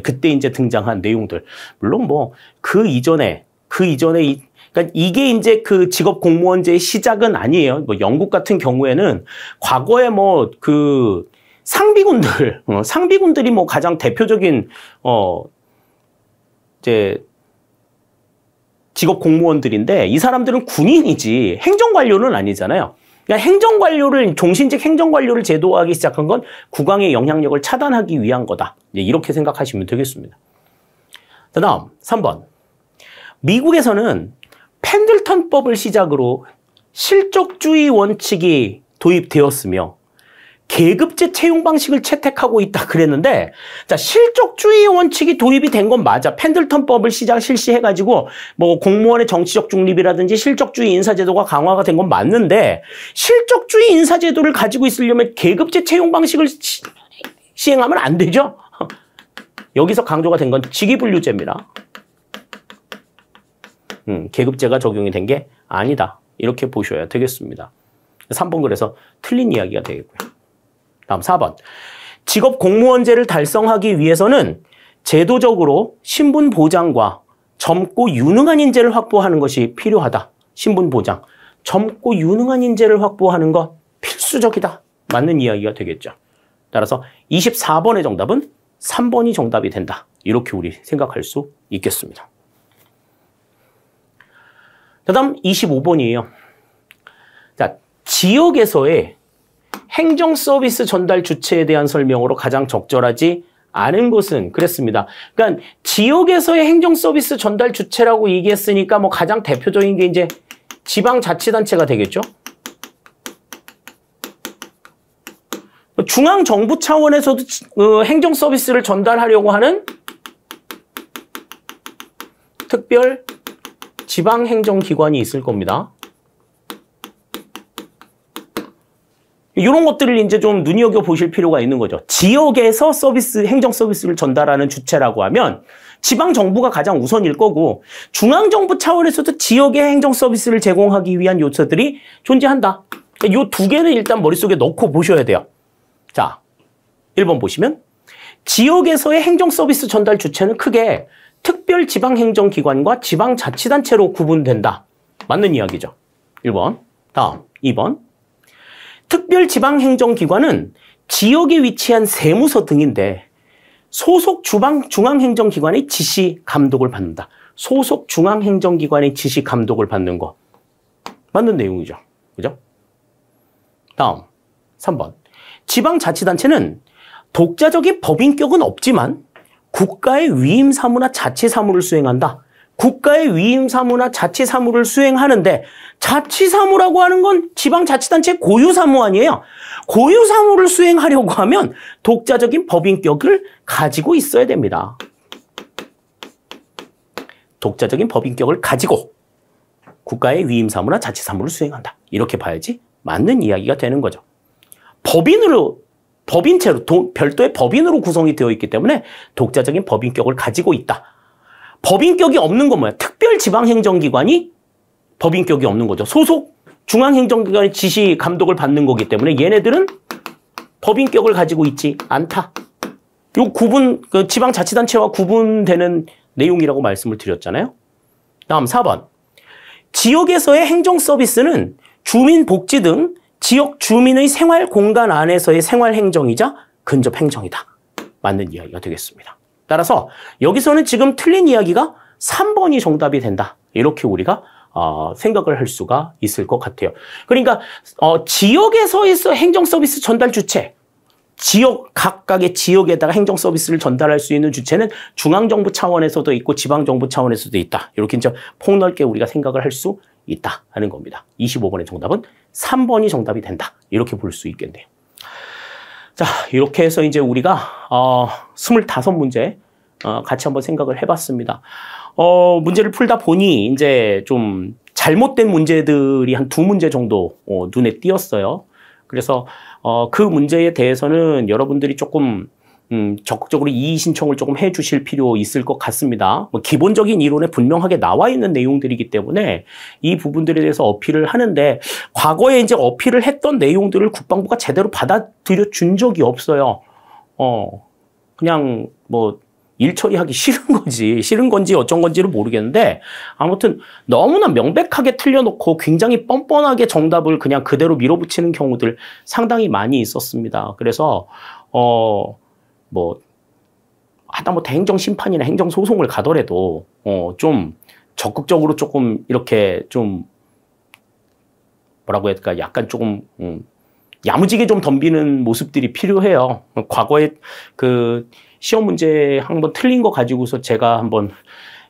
그때 이제 등장한 내용들. 물론 뭐 그 이전에 그 이전에 그러니까 이게 이제 그 직업 공무원제의 시작은 아니에요. 뭐 영국 같은 경우에는 과거에 뭐 그 상비군들이 뭐 가장 대표적인 이제 직업 공무원들인데 이 사람들은 군인이지 행정관료는 아니잖아요. 그러니까 종신직 행정관료를 제도화하기 시작한 건 국왕의 영향력을 차단하기 위한 거다. 이렇게 생각하시면 되겠습니다. 다음 3번. 미국에서는 펜들턴법을 시작으로 실적주의 원칙이 도입되었으며 계급제 채용 방식을 채택하고 있다 그랬는데, 자, 실적주의 원칙이 도입이 된 건 맞아. 펜들턴법을 실시해가지고 뭐 공무원의 정치적 중립이라든지 실적주의 인사제도가 강화가 된 건 맞는데, 실적주의 인사제도를 가지고 있으려면 계급제 채용 방식을 시행하면 안 되죠. 여기서 강조가 된 건 직위분류제입니다. 계급제가 적용이 된 게 아니다. 이렇게 보셔야 되겠습니다. 3번 그래서 틀린 이야기가 되겠고요. 다음 4번. 직업 공무원제를 달성하기 위해서는 제도적으로 신분 보장과 젊고 유능한 인재를 확보하는 것이 필요하다. 신분 보장. 젊고 유능한 인재를 확보하는 것 필수적이다. 맞는 이야기가 되겠죠. 따라서 24번의 정답은 3번이 정답이 된다. 이렇게 우리 생각할 수 있겠습니다. 다음 25번이에요. 자, 지역에서의 행정 서비스 전달 주체에 대한 설명으로 가장 적절하지 않은 것은 그랬습니다. 그러니까 지역에서의 행정 서비스 전달 주체라고 얘기했으니까 뭐 가장 대표적인 게 이제 지방자치단체가 되겠죠. 중앙정부 차원에서도 행정 서비스를 전달하려고 하는 특별 지방행정기관이 있을 겁니다. 이런 것들을 이제 좀 눈여겨보실 필요가 있는 거죠. 지역에서 행정 서비스를 전달하는 주체라고 하면 지방정부가 가장 우선일 거고, 중앙정부 차원에서도 지역의 행정 서비스를 제공하기 위한 요소들이 존재한다. 이 두 개는 일단 머릿속에 넣고 보셔야 돼요. 자, 1번 보시면 지역에서의 행정 서비스 전달 주체는 크게 특별 지방행정기관과 지방자치단체로 구분된다. 맞는 이야기죠. 1번. 다음 2번. 특별 지방행정기관은 지역에 위치한 세무서 등인데 소속 중앙행정기관의 지시 감독을 받는다. 소속 중앙행정기관의 지시 감독을 받는 거. 맞는 내용이죠. 그죠? 다음 3번. 지방자치단체는 독자적인 법인격은 없지만 국가의 위임 사무나 자치 사무를 수행한다. 국가의 위임 사무나 자치 사무를 수행하는데 자치 사무라고 하는 건 지방자치단체 고유 사무 아니에요. 고유 사무를 수행하려고 하면 독자적인 법인격을 가지고 있어야 됩니다. 독자적인 법인격을 가지고 국가의 위임 사무나 자치 사무를 수행한다. 이렇게 봐야지 맞는 이야기가 되는 거죠. 법인체로 별도의 법인으로 구성이 되어 있기 때문에 독자적인 법인격을 가지고 있다. 법인격이 없는 건 뭐야? 특별지방행정기관이 법인격이 없는 거죠. 소속 중앙행정기관의 지시 감독을 받는 거기 때문에 얘네들은 법인격을 가지고 있지 않다. 요 지방자치단체와 구분되는 내용이라고 말씀을 드렸잖아요. 다음 4번. 지역에서의 행정 서비스는 주민복지 등 지역 주민의 생활 공간 안에서의 생활 행정이자 근접 행정이다. 맞는 이야기가 되겠습니다. 따라서 여기서는 지금 틀린 이야기가 3번이 정답이 된다. 이렇게 우리가 생각을 할 수가 있을 것 같아요. 그러니까 지역에서의 행정 서비스 전달 주체, 각각의 지역에다가 행정 서비스를 전달할 수 있는 주체는 중앙정부 차원에서도 있고 지방정부 차원에서도 있다. 이렇게 이제 폭넓게 우리가 생각을 할 수 있다 하는 겁니다. 25번의 정답은 3번이 정답이 된다. 이렇게 볼 수 있겠네요. 자, 이렇게 해서 이제 우리가 25문제 같이 한번 생각을 해봤습니다. 문제를 풀다 보니 이제 좀 잘못된 문제들이 한 2문제 정도 눈에 띄었어요. 그래서 그 문제에 대해서는 여러분들이 조금 적극적으로 이의 신청을 조금 해주실 필요 있을 것 같습니다. 뭐 기본적인 이론에 분명하게 나와 있는 내용들이기 때문에 이 부분들에 대해서 어필을 하는데, 과거에 이제 어필을 했던 내용들을 국방부가 제대로 받아들여 준 적이 없어요. 그냥 뭐 일 처리하기 싫은 건지 어쩐 건지를 모르겠는데 아무튼 너무나 명백하게 틀려놓고 굉장히 뻔뻔하게 정답을 그냥 그대로 밀어붙이는 경우들 상당히 많이 있었습니다. 그래서 뭐 하다못해 행정심판이나 행정소송을 가더라도 좀 적극적으로 조금 이렇게 좀 뭐라고 해야 될까 약간 조금 야무지게 좀 덤비는 모습들이 필요해요. 과거에 그 시험 문제 한번 틀린 거 가지고서 제가 한번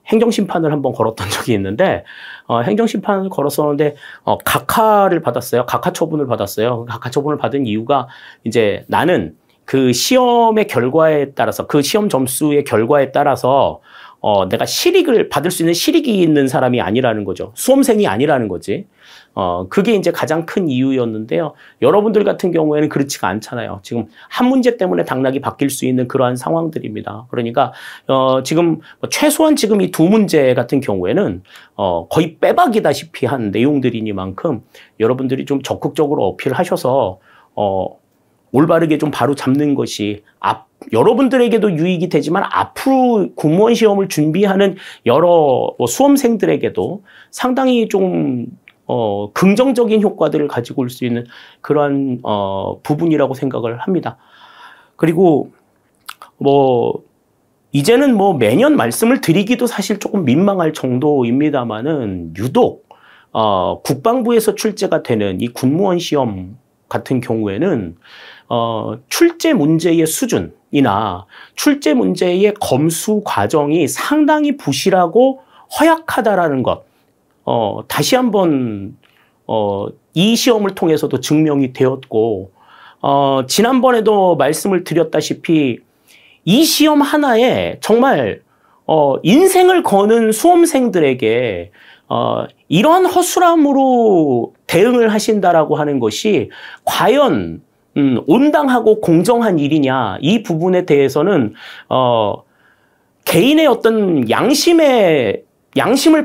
행정심판을 한번 걸었던 적이 있는데 행정심판을 걸었었는데 각하를 받았어요. 각하 처분을 받았어요. 각하 처분을 받은 이유가 이제 나는 그 시험의 결과에 따라서 그 시험 점수의 결과에 따라서 내가 실익을 받을 수 있는 실익이 있는 사람이 아니라는 거죠. 수험생이 아니라는 거지. 그게 이제 가장 큰 이유였는데요. 여러분들 같은 경우에는 그렇지가 않잖아요. 지금 한 문제 때문에 당락이 바뀔 수 있는 그러한 상황들입니다. 그러니까 지금 최소한 지금 이 두 문제 같은 경우에는 거의 빼박이다시피 한 내용들이니만큼 여러분들이 좀 적극적으로 어필하셔서 올바르게 좀 바로 잡는 것이 여러분들에게도 유익이 되지만 앞으로 공무원 시험을 준비하는 여러 수험생들에게도 상당히 좀 긍정적인 효과들을 가지고 올 수 있는 그러한 부분이라고 생각을 합니다. 그리고 이제는 매년 말씀을 드리기도 사실 조금 민망할 정도입니다만은 유독 국방부에서 출제가 되는 이 군무원 시험 같은 경우에는 출제 문제의 수준이나 출제 문제의 검수 과정이 상당히 부실하고 허약하다라는 것, 다시 한번 이 시험을 통해서도 증명이 되었고, 지난번에도 말씀을 드렸다시피 이 시험 하나에 정말 인생을 거는 수험생들에게 이러한 허술함으로 대응을 하신다라고 하는 것이 과연 온당하고 공정한 일이냐, 이 부분에 대해서는 개인의 어떤 양심을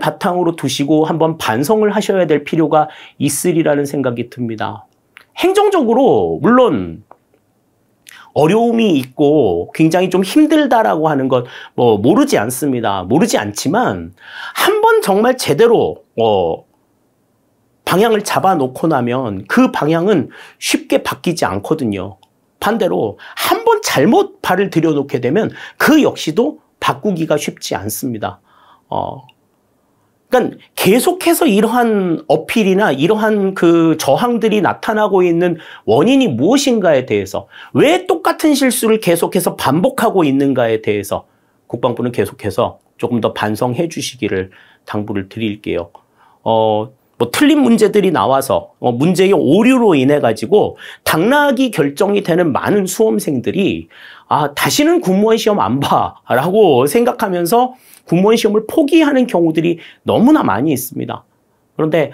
바탕으로 두시고 한번 반성을 하셔야 될 필요가 있으리라는 생각이 듭니다. 행정적으로 물론 어려움이 있고 굉장히 좀 힘들다라고 하는 것 모르지 않습니다. 모르지 않지만 한번 정말 제대로 방향을 잡아놓고 나면 그 방향은 쉽게 바뀌지 않거든요. 반대로 한번 잘못 발을 들여놓게 되면 그 역시도 바꾸기가 쉽지 않습니다. 그러니까 계속해서 이러한 어필이나 이러한 그 저항들이 나타나고 있는 원인이 무엇인가에 대해서, 왜 똑같은 실수를 계속해서 반복하고 있는가에 대해서 국방부는 계속해서 조금 더 반성해 주시기를 당부를 드릴게요. 틀린 문제들이 나와서 문제의 오류로 인해 가지고 당락이 결정이 되는 많은 수험생들이 다시는 군무원 시험 안 봐라고 생각하면서 군무원 시험을 포기하는 경우들이 너무나 많이 있습니다. 그런데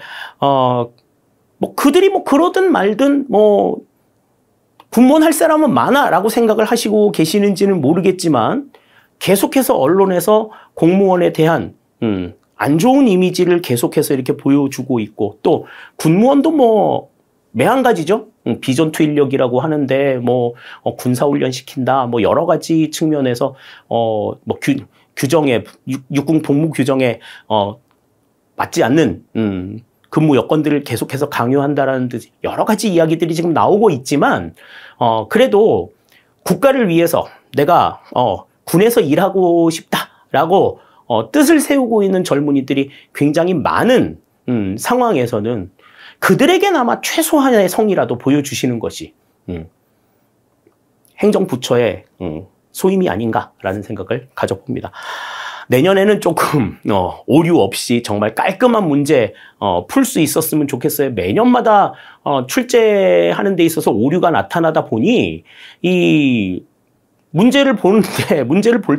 그들이 그러든 말든 군무원 할 사람은 많아라고 생각을 하시고 계시는지는 모르겠지만 계속해서 언론에서 공무원에 대한 안 좋은 이미지를 계속해서 이렇게 보여주고 있고, 또 군무원도 매한가지죠. 비전투 인력이라고 하는데 군사훈련 시킨다, 여러 가지 측면에서 규정에 육군 복무 규정에 맞지 않는 근무 여건들을 계속해서 강요한다라는 듯 여러 가지 이야기들이 지금 나오고 있지만 그래도 국가를 위해서 내가 군에서 일하고 싶다라고 뜻을 세우고 있는 젊은이들이 굉장히 많은 상황에서는 그들에게나마 최소한의 성의라도 보여주시는 것이 행정부처의 소임이 아닌가라는 생각을 가져봅니다. 내년에는 조금 오류 없이 정말 깔끔한 문제 풀 수 있었으면 좋겠어요. 매년마다 출제하는 데 있어서 오류가 나타나다 보니 이 문제를 볼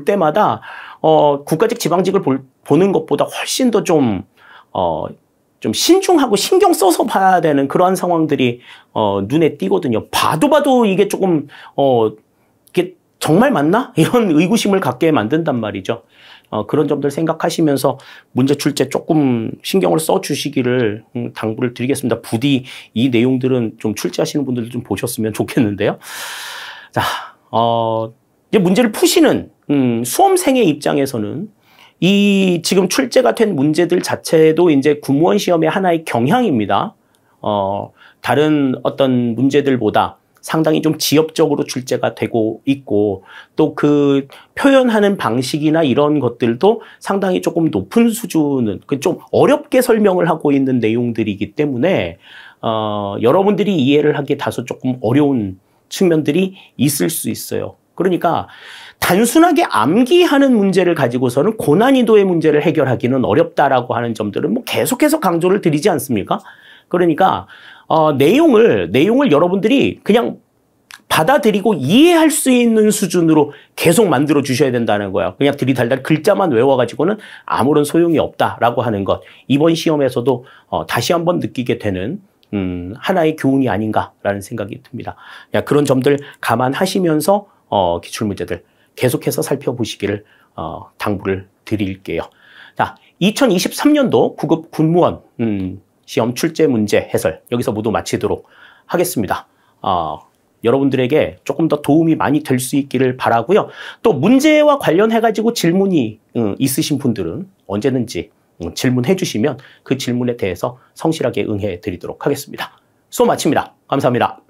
때마다 국가직 지방직을 보는 것보다 훨씬 더 좀 신중하고 신경 써서 봐야 되는 그러한 상황들이 눈에 띄거든요. 봐도 이게 조금 이게 정말 맞나? 이런 의구심을 갖게 만든단 말이죠. 그런 점들 생각하시면서 문제 출제 조금 신경을 써 주시기를 당부를 드리겠습니다. 부디 이 내용들은 좀 출제하시는 분들도 좀 보셨으면 좋겠는데요. 자, 이제 문제를 푸시는 수험생의 입장에서는 이 지금 출제가 된 문제들 자체도 이제 공무원 시험의 하나의 경향입니다. 다른 어떤 문제들보다 상당히 좀 지엽적으로 출제가 되고 있고 또 그 표현하는 방식이나 이런 것들도 상당히 조금 높은 수준은 좀 어렵게 설명을 하고 있는 내용들이기 때문에 여러분들이 이해를 하기 다소 조금 어려운 측면들이 있을 수 있어요. 그러니까 단순하게 암기하는 문제를 가지고서는 고난이도의 문제를 해결하기는 어렵다라고 하는 점들은 뭐 계속해서 강조를 드리지 않습니까? 그러니까 내용을 여러분들이 그냥 받아들이고 이해할 수 있는 수준으로 계속 만들어 주셔야 된다는 거예요. 그냥 들이달달 글자만 외워가지고는 아무런 소용이 없다라고 하는 것. 이번 시험에서도 다시 한번 느끼게 되는 하나의 교훈이 아닌가라는 생각이 듭니다. 그런 점들 감안하시면서 기출문제들 계속해서 살펴보시기를 당부를 드릴게요. 자, 2023년도 9급 군무원 시험 출제 문제 해설 여기서 모두 마치도록 하겠습니다. 여러분들에게 조금 더 도움이 많이 될 수 있기를 바라고요. 또 문제와 관련해가지고 질문이 있으신 분들은 언제든지 질문해 주시면 그 질문에 대해서 성실하게 응해 드리도록 하겠습니다. 수업 마칩니다. 감사합니다.